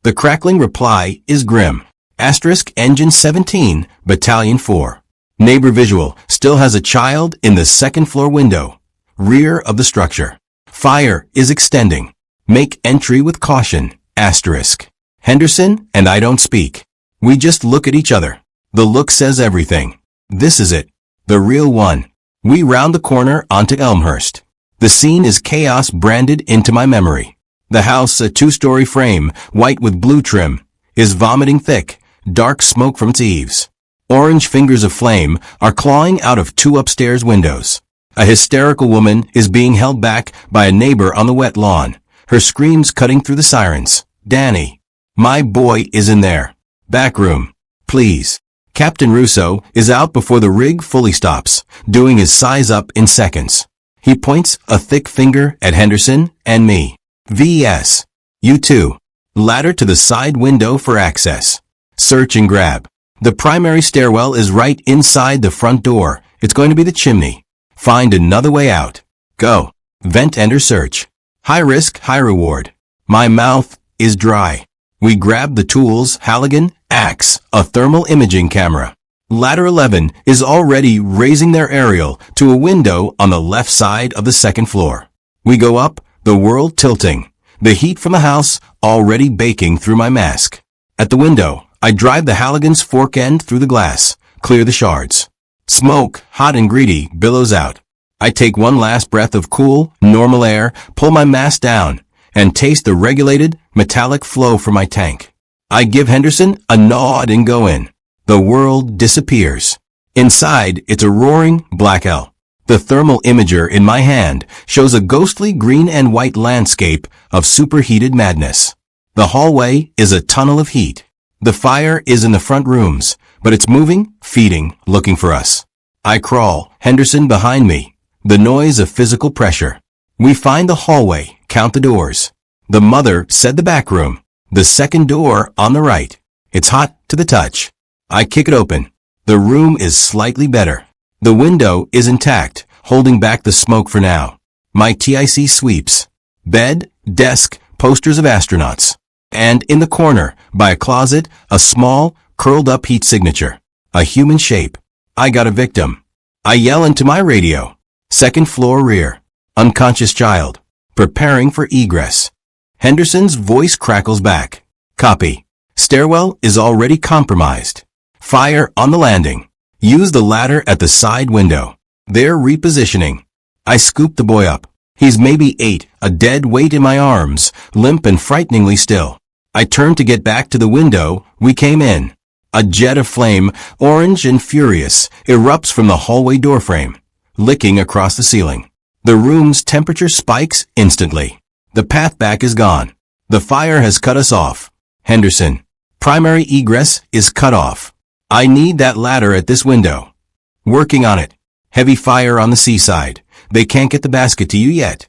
The crackling reply is grim. Asterisk Engine 17, Battalion 4. Neighbor visual still has a child in the second floor window. Rear of the structure. Fire is extending. Make entry with caution. Asterisk. Henderson and I don't speak. We just look at each other. The look says everything. This is it. The real one. We round the corner onto Elmhurst. The scene is chaos branded into my memory. The house, a 2-story frame, white with blue trim, is vomiting thick, dark smoke from its eaves. Orange fingers of flame are clawing out of 2 upstairs windows. A hysterical woman is being held back by a neighbor on the wet lawn, her screams cutting through the sirens. Danny. My boy is in there. Back room. Please. Captain Russo is out before the rig fully stops, doing his size up in seconds. He points a thick finger at Henderson and me. VS. You too. Ladder to the side window for access. Search and grab. The primary stairwell is right inside the front door. It's going to be the chimney. Find another way out. Go. Vent, enter, search. High risk, high reward. My mouth is dry. We grab the tools, Halligan, axe, a thermal imaging camera. Ladder 11 is already raising their aerial to a window on the left side of the second floor. We go up, the world tilting, the heat from the house already baking through my mask. At the window, I drive the Halligan's fork end through the glass, clear the shards. Smoke, hot and greedy, billows out. I take one last breath of cool, normal air, pull my mask down, and taste the regulated, metallic flow from my tank. I give Henderson a nod and go in. The world disappears. Inside, it's a roaring black hell. The thermal imager in my hand shows a ghostly green and white landscape of superheated madness. The hallway is a tunnel of heat. The fire is in the front rooms, but it's moving, feeding, looking for us. I crawl, Henderson behind me. The noise of physical pressure. We find the hallway, count the doors. The mother said the back room. The second door on the right. It's hot to the touch. I kick it open. The room is slightly better. The window is intact, holding back the smoke for now. My TIC sweeps. Bed, desk, posters of astronauts. And in the corner, by a closet, a small, curled-up heat signature. A human shape. I got a victim. I yell into my radio. Second floor rear. Unconscious child. Preparing for egress. Henderson's voice crackles back. Copy. Stairwell is already compromised. Fire on the landing. Use the ladder at the side window. They're repositioning. I scoop the boy up. He's maybe 8, a dead weight in my arms, limp and frighteningly still. I turn to get back to the window we came in. A jet of flame, orange and furious, erupts from the hallway doorframe, licking across the ceiling. The room's temperature spikes instantly. The path back is gone. The fire has cut us off. Henderson. Primary egress is cut off. I need that ladder at this window. Working on it. Heavy fire on the seaside. They can't get the basket to you yet.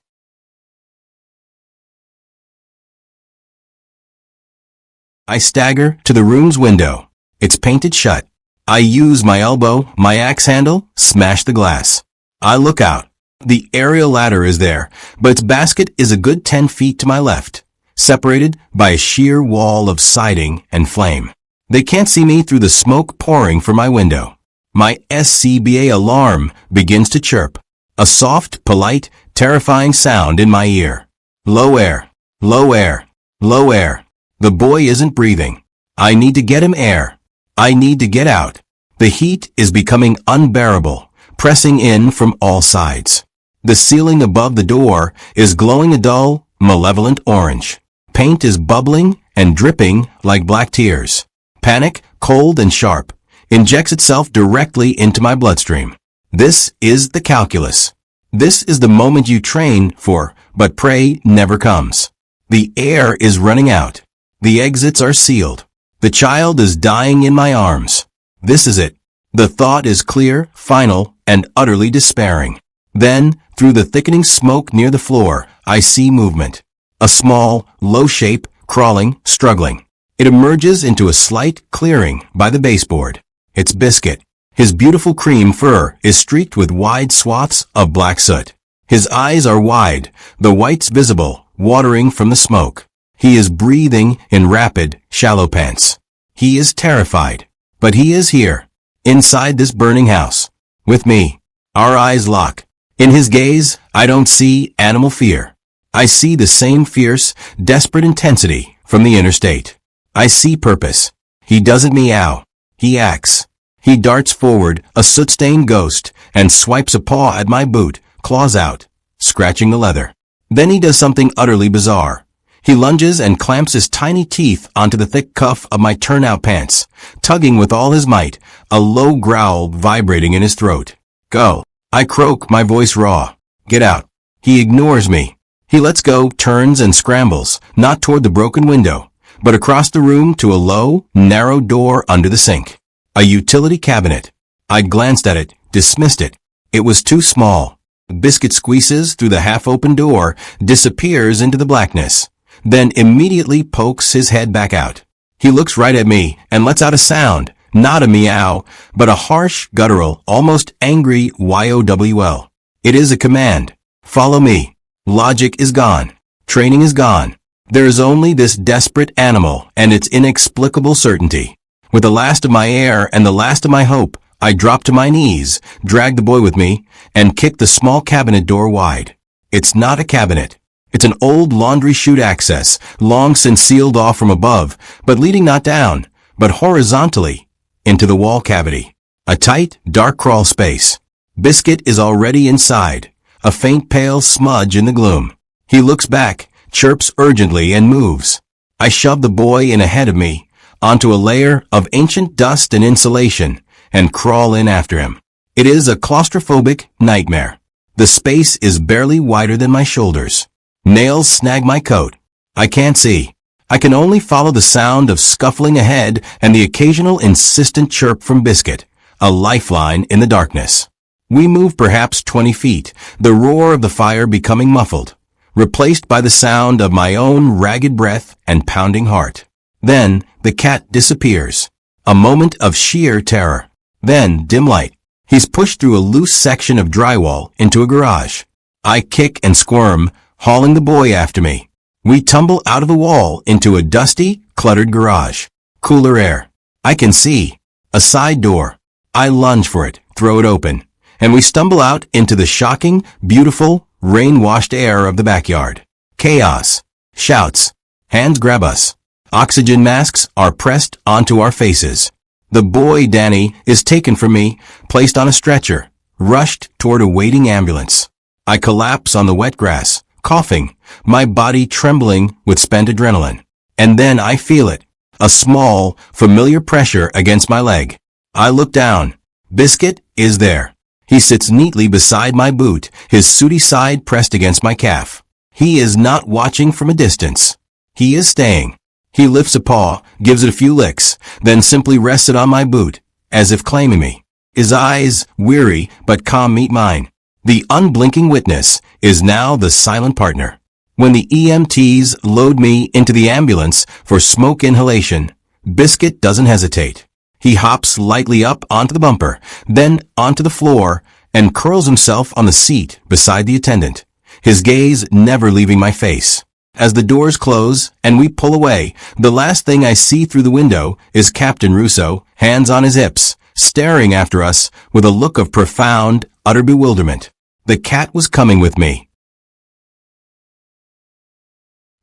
I stagger to the room's window. It's painted shut. I use my elbow, my axe handle, smash the glass. I look out. The aerial ladder is there, but its basket is a good 10 feet to my left, separated by a sheer wall of siding and flame. They can't see me through the smoke pouring from my window. My SCBA alarm begins to chirp. A soft, polite, terrifying sound in my ear. Low air, low air, low air. The boy isn't breathing. I need to get him air. I need to get out. The heat is becoming unbearable, pressing in from all sides. The ceiling above the door is glowing a dull, malevolent orange. Paint is bubbling and dripping like black tears. Panic, cold and sharp, injects itself directly into my bloodstream. This is the calculus. This is the moment you train for, but pray never comes. The air is running out. The exits are sealed. The child is dying in my arms. This is it. The thought is clear, final, and utterly despairing. Then, through the thickening smoke near the floor, I see movement. A small, low shape, crawling, struggling. It emerges into a slight clearing by the baseboard. It's Biscuit. His beautiful cream fur is streaked with wide swaths of black soot. His eyes are wide, the whites visible, watering from the smoke. He is breathing in rapid, shallow pants. He is terrified. But he is here, inside this burning house, with me. Our eyes lock. In his gaze, I don't see animal fear. I see the same fierce, desperate intensity from the interstate. I see purpose. He doesn't meow. He acts. He darts forward, a soot-stained ghost, and swipes a paw at my boot, claws out, scratching the leather. Then he does something utterly bizarre. He lunges and clamps his tiny teeth onto the thick cuff of my turnout pants, tugging with all his might, a low growl vibrating in his throat. Go. I croak, my voice raw. Get out. He ignores me. He lets go, turns and scrambles, not toward the broken window, but across the room to a low, narrow door under the sink. A utility cabinet. I glanced at it, dismissed it. It was too small. Biscuit squeezes through the half-open door, disappears into the blackness, then immediately pokes his head back out. He looks right at me and lets out a sound, not a meow, but a harsh, guttural, almost angry yowl. It is a command. Follow me. Logic is gone. Training is gone. There is only this desperate animal and its inexplicable certainty. With the last of my air and the last of my hope, I drop to my knees, drag the boy with me, and kick the small cabinet door wide. It's not a cabinet. It's an old laundry chute access, long since sealed off from above, but leading not down, but horizontally, into the wall cavity. A tight, dark crawl space. Biscuit is already inside, a faint pale smudge in the gloom. He looks back, chirps urgently, and moves. I shove the boy in ahead of me, onto a layer of ancient dust and insulation, and crawl in after him. It is a claustrophobic nightmare. The space is barely wider than my shoulders. Nails snag my coat. I can't see. I can only follow the sound of scuffling ahead and the occasional insistent chirp from Biscuit, a lifeline in the darkness. We move perhaps 20 feet, the roar of the fire becoming muffled, replaced by the sound of my own ragged breath and pounding heart. Then the cat disappears. A moment of sheer terror. Then dim light. He's pushed through a loose section of drywall into a garage. I kick and squirm, hauling the boy after me. We tumble out of the wall into a dusty, cluttered garage. Cooler air. I can see. A side door. I lunge for it, throw it open, and we stumble out into the shocking, beautiful, rain-washed air of the backyard. Chaos. Shouts. Hands grab us. Oxygen masks are pressed onto our faces. The boy, Danny, is taken from me, placed on a stretcher, rushed toward a waiting ambulance. I collapse on the wet grass, coughing, my body trembling with spent adrenaline. And then I feel it. A small, familiar pressure against my leg. I look down. Biscuit is there. He sits neatly beside my boot, his sooty side pressed against my calf. He is not watching from a distance. He is staying. He lifts a paw, gives it a few licks, then simply rests it on my boot, as if claiming me. His eyes, weary but calm, meet mine. The unblinking witness is now the silent partner. When the EMTs load me into the ambulance for smoke inhalation, Biscuit doesn't hesitate. He hops lightly up onto the bumper, then onto the floor, and curls himself on the seat beside the attendant, his gaze never leaving my face. As the doors close and we pull away, the last thing I see through the window is Captain Russo, hands on his hips, staring after us with a look of profound, utter bewilderment. The cat was coming with me.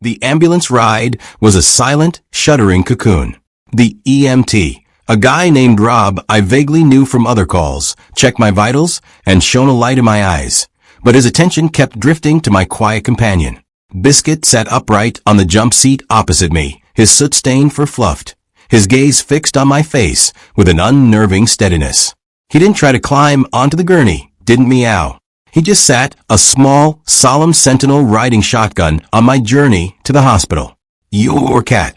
The ambulance ride was a silent, shuddering cocoon. The EMT, a guy named Rob I vaguely knew from other calls, checked my vitals and shone a light in my eyes, but his attention kept drifting to my quiet companion. Biscuit sat upright on the jump seat opposite me, his soot-stained fur fluffed, his gaze fixed on my face with an unnerving steadiness. He didn't try to climb onto the gurney, didn't meow. He just sat, a small, solemn sentinel riding shotgun on my journey to the hospital. "Your cat?"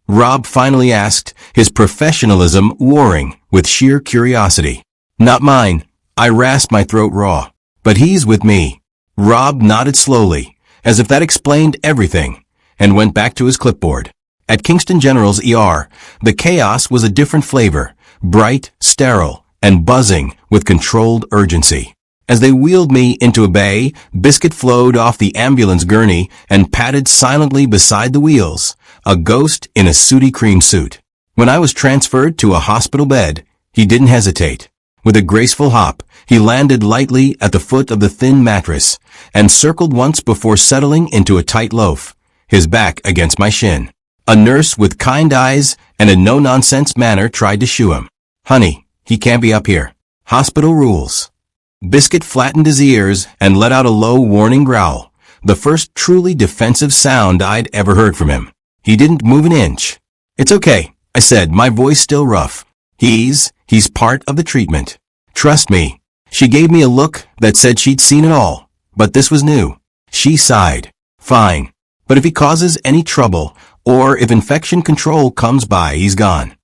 Rob finally asked, his professionalism warring with sheer curiosity. "Not mine." I rasped, my throat raw. "But he's with me." Rob nodded slowly, as if that explained everything, and went back to his clipboard. At Kingston General's ER, the chaos was a different flavor, bright, sterile, and buzzing with controlled urgency. As they wheeled me into a bay, Biscuit flowed off the ambulance gurney and padded silently beside the wheels, a ghost in a sooty cream suit. When I was transferred to a hospital bed, he didn't hesitate. With a graceful hop, he landed lightly at the foot of the thin mattress and circled once before settling into a tight loaf, his back against my shin. A nurse with kind eyes and a no-nonsense manner tried to shoo him. "Honey, he can't be up here. Hospital rules." Biscuit flattened his ears and let out a low, warning growl, the first truly defensive sound I'd ever heard from him. He didn't move an inch. "It's okay," I said, my voice still rough. He's part of the treatment. Trust me." She gave me a look that said she'd seen it all, but this was new. She sighed. "Fine. But if he causes any trouble, or if infection control comes by, he's gone."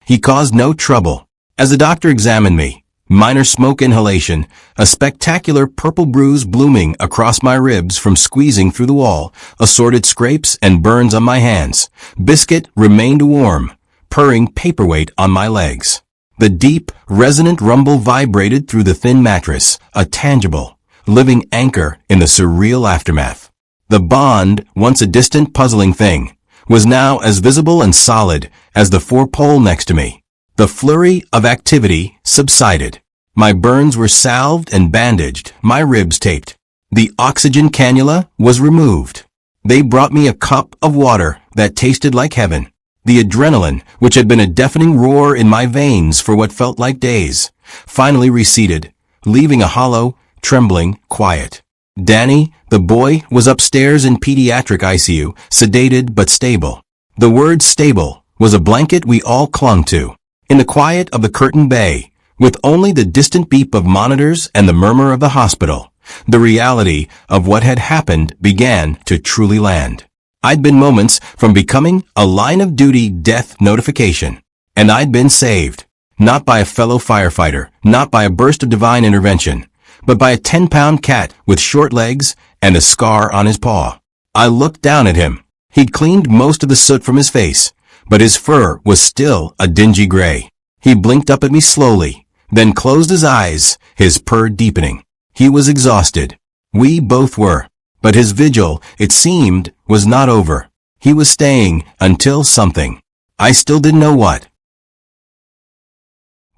He caused no trouble. As the doctor examined me, minor smoke inhalation, a spectacular purple bruise blooming across my ribs from squeezing through the wall, assorted scrapes and burns on my hands. Biscuit remained warm, purring paperweight on my legs. The deep, resonant rumble vibrated through the thin mattress, a tangible, living anchor in the surreal aftermath. The bond, once a distant, puzzling thing, was now as visible and solid as the four-pole next to me. The flurry of activity subsided. My burns were salved and bandaged, my ribs taped. The oxygen cannula was removed. They brought me a cup of water that tasted like heaven. The adrenaline, which had been a deafening roar in my veins for what felt like days, finally receded, leaving a hollow, trembling quiet. Danny, the boy, was upstairs in pediatric ICU, sedated but stable. The word stable was a blanket we all clung to. In the quiet of the curtained bay, with only the distant beep of monitors and the murmur of the hospital, the reality of what had happened began to truly land. I'd been moments from becoming a line-of-duty death notification, and I'd been saved, not by a fellow firefighter, not by a burst of divine intervention, but by a 10-pound cat with short legs and a scar on his paw. I looked down at him. He'd cleaned most of the soot from his face, but his fur was still a dingy gray. He blinked up at me slowly, then closed his eyes, his purr deepening. He was exhausted. We both were. But his vigil, it seemed, was not over. He was staying until something. I still didn't know what.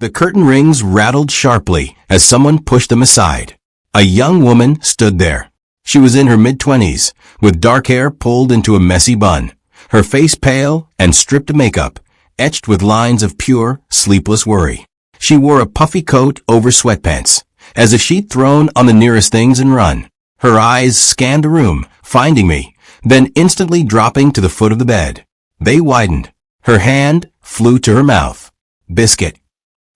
The curtain rings rattled sharply as someone pushed them aside. A young woman stood there. She was in her mid-20s, with dark hair pulled into a messy bun, her face pale and stripped of makeup, etched with lines of pure, sleepless worry. She wore a puffy coat over sweatpants, as if she'd thrown on the nearest things and run. Her eyes scanned the room, finding me, then instantly dropping to the foot of the bed. They widened. Her hand flew to her mouth. Biscuit.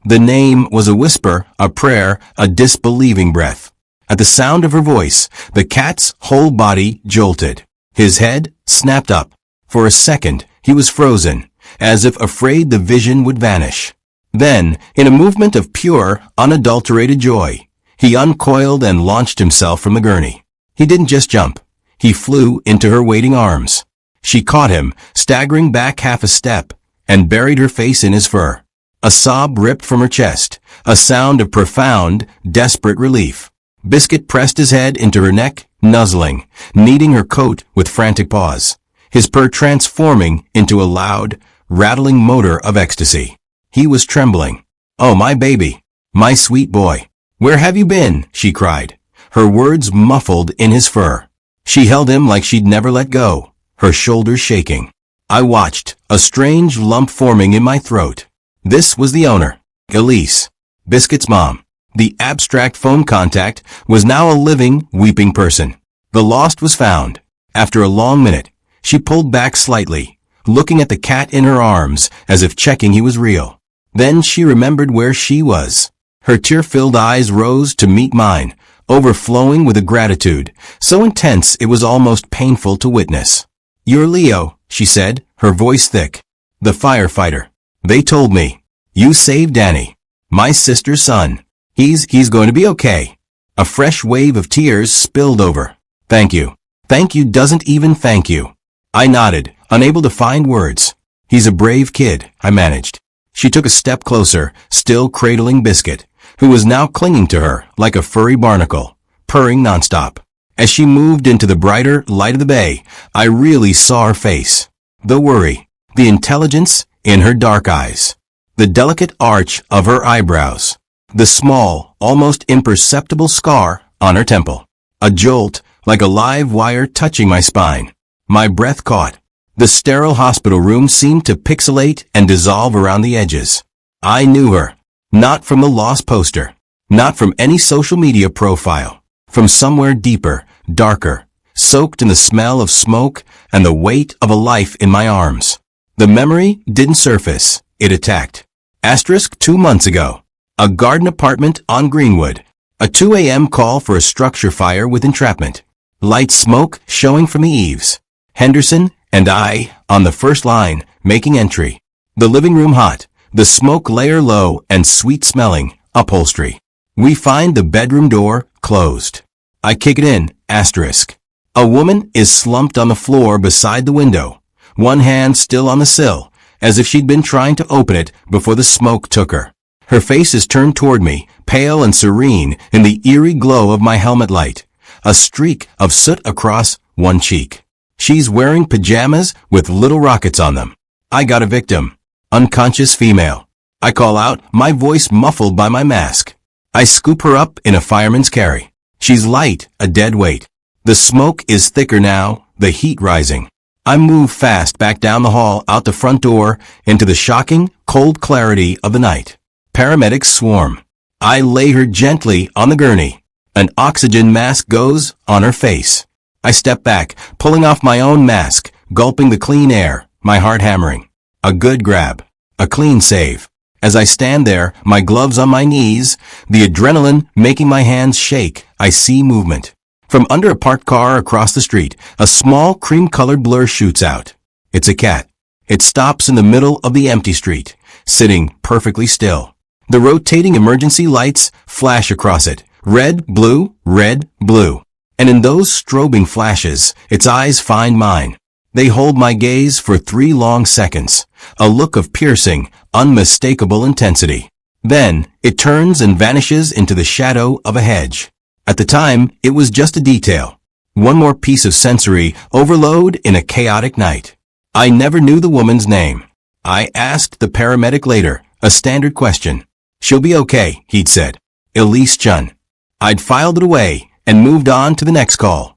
The name was a whisper, a prayer, a disbelieving breath. At the sound of her voice, the cat's whole body jolted. His head snapped up. For a second, he was frozen, as if afraid the vision would vanish. Then, in a movement of pure, unadulterated joy, he uncoiled and launched himself from the gurney. He didn't just jump. He flew into her waiting arms. She caught him, staggering back half a step, and buried her face in his fur. A sob ripped from her chest, a sound of profound, desperate relief. Biscuit pressed his head into her neck, nuzzling, kneading her coat with frantic paws, his purr transforming into a loud, rattling motor of ecstasy. He was trembling. "Oh, my baby, my sweet boy. Where have you been?" she cried, her words muffled in his fur. She held him like she'd never let go, her shoulders shaking. I watched, a strange lump forming in my throat. This was the owner, Elise, Biscuit's mom. The abstract phone contact was now a living, weeping person. The lost was found. After a long minute, she pulled back slightly, looking at the cat in her arms as if checking he was real. Then she remembered where she was. Her tear-filled eyes rose to meet mine, overflowing with a gratitude, so intense it was almost painful to witness. "You're Leo," she said, her voice thick. "The firefighter. They told me. You saved Danny, my sister's son. He's going to be okay." A fresh wave of tears spilled over. "Thank you. Thank you doesn't even thank you." I nodded, unable to find words. "He's a brave kid," I managed. She took a step closer, still cradling Biscuit, who was now clinging to her like a furry barnacle, purring nonstop. As she moved into the brighter light of the bay, I really saw her face. The worry, the intelligence in her dark eyes, the delicate arch of her eyebrows, the small, almost imperceptible scar on her temple. A jolt, like a live wire touching my spine. My breath caught. The sterile hospital room seemed to pixelate and dissolve around the edges. I knew her. Not from the lost poster. Not from any social media profile. From somewhere deeper, darker, soaked in the smell of smoke and the weight of a life in my arms. The memory didn't surface. It attacked. Asterisk 2 months ago. A garden apartment on Greenwood. A 2 a.m. call for a structure fire with entrapment. Light smoke showing from the eaves. Henderson and I, on the first line, making entry. The living room hot, the smoke layer low and sweet-smelling, upholstery. We find the bedroom door closed. I kick it in, asterisk. A woman is slumped on the floor beside the window, one hand still on the sill, as if she'd been trying to open it before the smoke took her. Her face is turned toward me, pale and serene in the eerie glow of my helmet light, a streak of soot across one cheek. She's wearing pajamas with little rockets on them. I got a victim. Unconscious female. I call out, my voice muffled by my mask. I scoop her up in a fireman's carry. She's light, a dead weight. The smoke is thicker now, the heat rising. I move fast back down the hall, out the front door, into the shocking, cold clarity of the night. Paramedics swarm. I lay her gently on the gurney. An oxygen mask goes on her face. I step back, pulling off my own mask, gulping the clean air, my heart hammering. A good grab. A clean save. As I stand there, my gloves on my knees, the adrenaline making my hands shake, I see movement. From under a parked car across the street, a small cream-colored blur shoots out. It's a cat. It stops in the middle of the empty street, sitting perfectly still. The rotating emergency lights flash across it. Red, blue, red, blue. And in those strobing flashes, its eyes find mine. They hold my gaze for 3 long seconds, a look of piercing, unmistakable intensity. Then, it turns and vanishes into the shadow of a hedge. At the time, it was just a detail. One more piece of sensory overload in a chaotic night. I never knew the woman's name. I asked the paramedic later, a standard question. She'll be okay, he'd said. Elise Chun. I'd filed it away and moved on to the next call.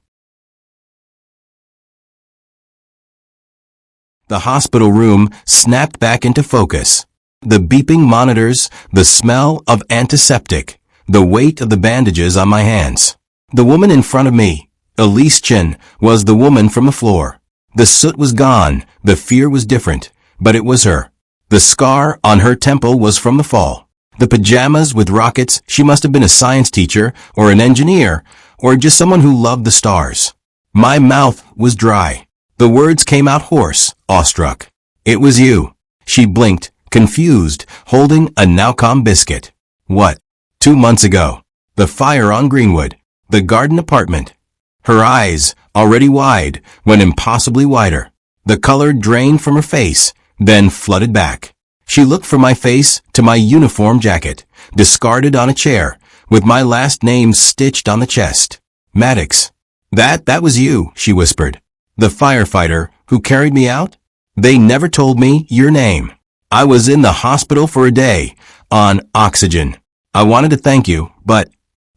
The hospital room snapped back into focus. The beeping monitors, the smell of antiseptic, the weight of the bandages on my hands. The woman in front of me, Elise Chin, was the woman from the floor. The soot was gone, the fear was different, but it was her. The scar on her temple was from the fall. The pajamas with rockets, she must have been a science teacher, or an engineer, or just someone who loved the stars. My mouth was dry. The words came out hoarse, awestruck. It was you. She blinked, confused, holding a Nowcom biscuit. What? 2 months ago. The fire on Greenwood. The garden apartment. Her eyes, already wide, went impossibly wider. The color drained from her face, then flooded back. She looked from my face to my uniform jacket, discarded on a chair, with my last name stitched on the chest. Maddox. That was you, she whispered. The firefighter who carried me out? They never told me your name. I was in the hospital for a day, on oxygen. I wanted to thank you, but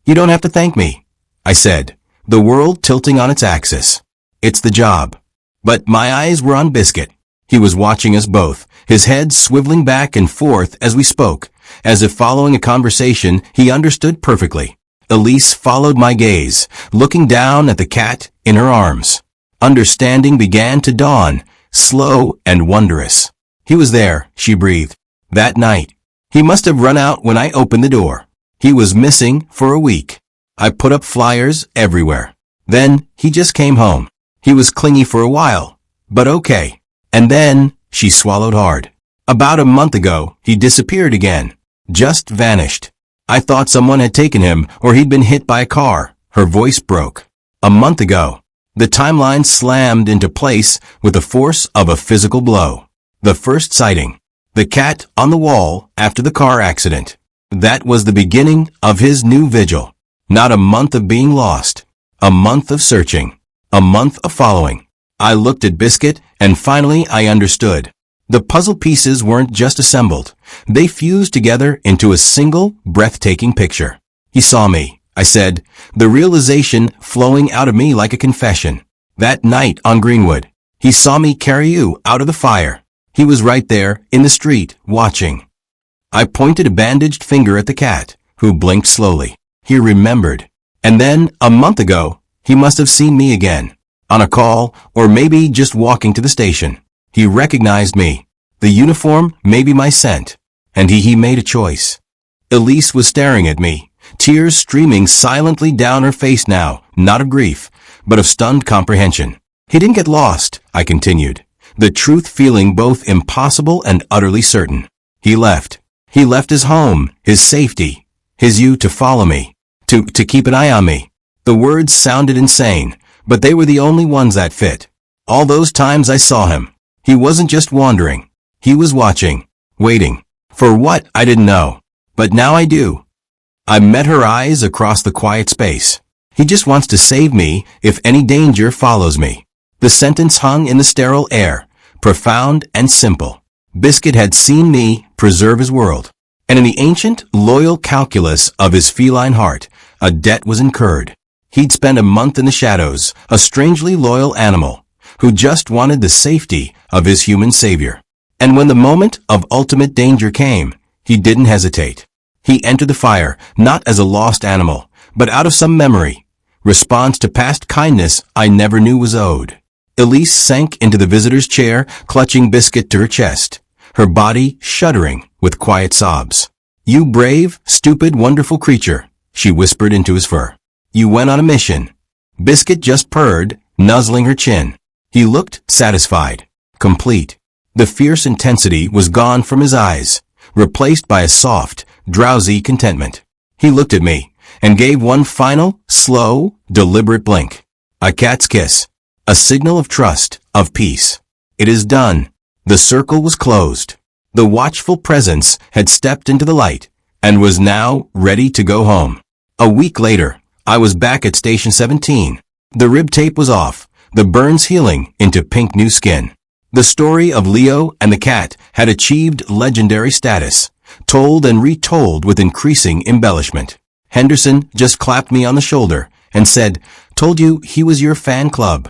you don't have to thank me, I said, the world tilting on its axis. It's the job. But my eyes were on Biscuit. He was watching us both, his head swiveling back and forth as we spoke, as if following a conversation he understood perfectly. Elise followed my gaze, looking down at the cat in her arms. Understanding began to dawn, slow and wondrous. He was there, she breathed. That night. He must have run out when I opened the door. He was missing for a week. I put up flyers everywhere. Then, he just came home. He was clingy for a while, but okay. And then, she swallowed hard. About a month ago, he disappeared again. Just vanished. I thought someone had taken him or he'd been hit by a car. Her voice broke. A month ago. The timeline slammed into place with the force of a physical blow. The first sighting. The cat on the wall after the car accident. That was the beginning of his new vigil. Not a month of being lost. A month of searching. A month of following. I looked at Biscuit and finally I understood. The puzzle pieces weren't just assembled. They fused together into a single, breathtaking picture. He saw me. I said, the realization flowing out of me like a confession. That night on Greenwood, he saw me carry you out of the fire. He was right there in the street, watching. I pointed a bandaged finger at the cat, who blinked slowly. He remembered. And then, a month ago, he must have seen me again. On a call, or maybe just walking to the station. He recognized me. The uniform, maybe my scent. And he made a choice. Elise was staring at me. Tears streaming silently down her face now, not of grief, but of stunned comprehension. He didn't get lost, I continued, the truth feeling both impossible and utterly certain. He left. He left his home, his safety, his you to follow me, to keep an eye on me. The words sounded insane, but they were the only ones that fit. All those times I saw him, he wasn't just wandering. He was watching, waiting, for what I didn't know. But now I do. I met her eyes across the quiet space. He just wants to save me if any danger follows me. The sentence hung in the sterile air, profound and simple. Biscuit had seen me preserve his world. And in the ancient, loyal calculus of his feline heart, a debt was incurred. He'd spent a month in the shadows, a strangely loyal animal, who just wanted the safety of his human savior. And when the moment of ultimate danger came, he didn't hesitate. He entered the fire, not as a lost animal, but out of some memory, response to past kindness I never knew was owed. Elise sank into the visitor's chair, clutching Biscuit to her chest, her body shuddering with quiet sobs. You brave, stupid, wonderful creature, she whispered into his fur. You went on a mission. Biscuit just purred, nuzzling her chin. He looked satisfied, complete. The fierce intensity was gone from his eyes, replaced by a soft, drowsy contentment. He looked at me and gave one final, slow, deliberate blink. A cat's kiss. A signal of trust, of peace. It is done. The circle was closed. The watchful presence had stepped into the light and was now ready to go home. A week later, I was back at Station 17. The rib tape was off, the burns healing into pink new skin. The story of Leo and the cat had achieved legendary status, told and retold with increasing embellishment. Henderson just clapped me on the shoulder and said, "Told you he was your fan club."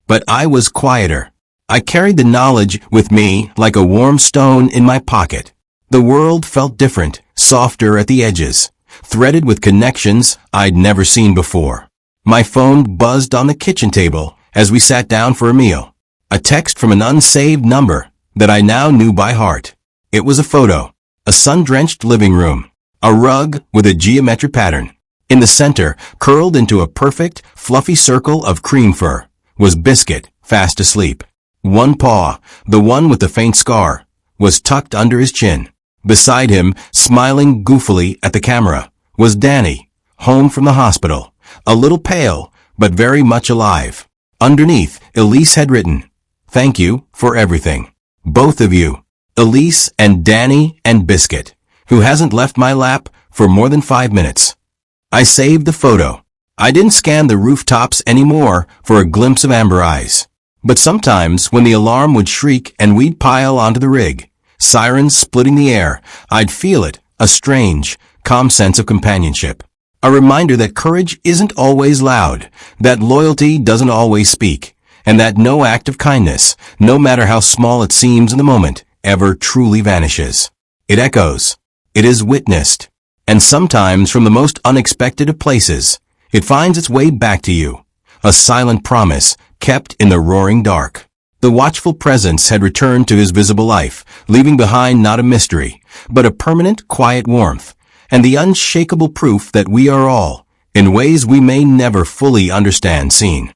But I was quieter. I carried the knowledge with me like a warm stone in my pocket. The world felt different, softer at the edges, threaded with connections I'd never seen before. My phone buzzed on the kitchen table as we sat down for a meal. A text from an unsaved number that I now knew by heart. It was a photo. A sun-drenched living room. A rug with a geometric pattern. In the center, curled into a perfect, fluffy circle of cream fur, was Biscuit, fast asleep. One paw, the one with the faint scar, was tucked under his chin. Beside him, smiling goofily at the camera, was Danny, home from the hospital, a little pale, but very much alive. Underneath, Elise had written, "Thank you for everything. Both of you." Elise and Danny and Biscuit, who hasn't left my lap for more than 5 minutes. I saved the photo. I didn't scan the rooftops anymore for a glimpse of amber eyes. But sometimes when the alarm would shriek and we'd pile onto the rig, sirens splitting the air, I'd feel it, a strange, calm sense of companionship. A reminder that courage isn't always loud, that loyalty doesn't always speak, and that no act of kindness, no matter how small it seems in the moment, ever truly vanishes. It echoes. It is witnessed. And sometimes from the most unexpected of places, it finds its way back to you. A silent promise kept in the roaring dark. The watchful presence had returned to his visible life, leaving behind not a mystery, but a permanent, quiet warmth, and the unshakable proof that we are all, in ways we may never fully understand, seen.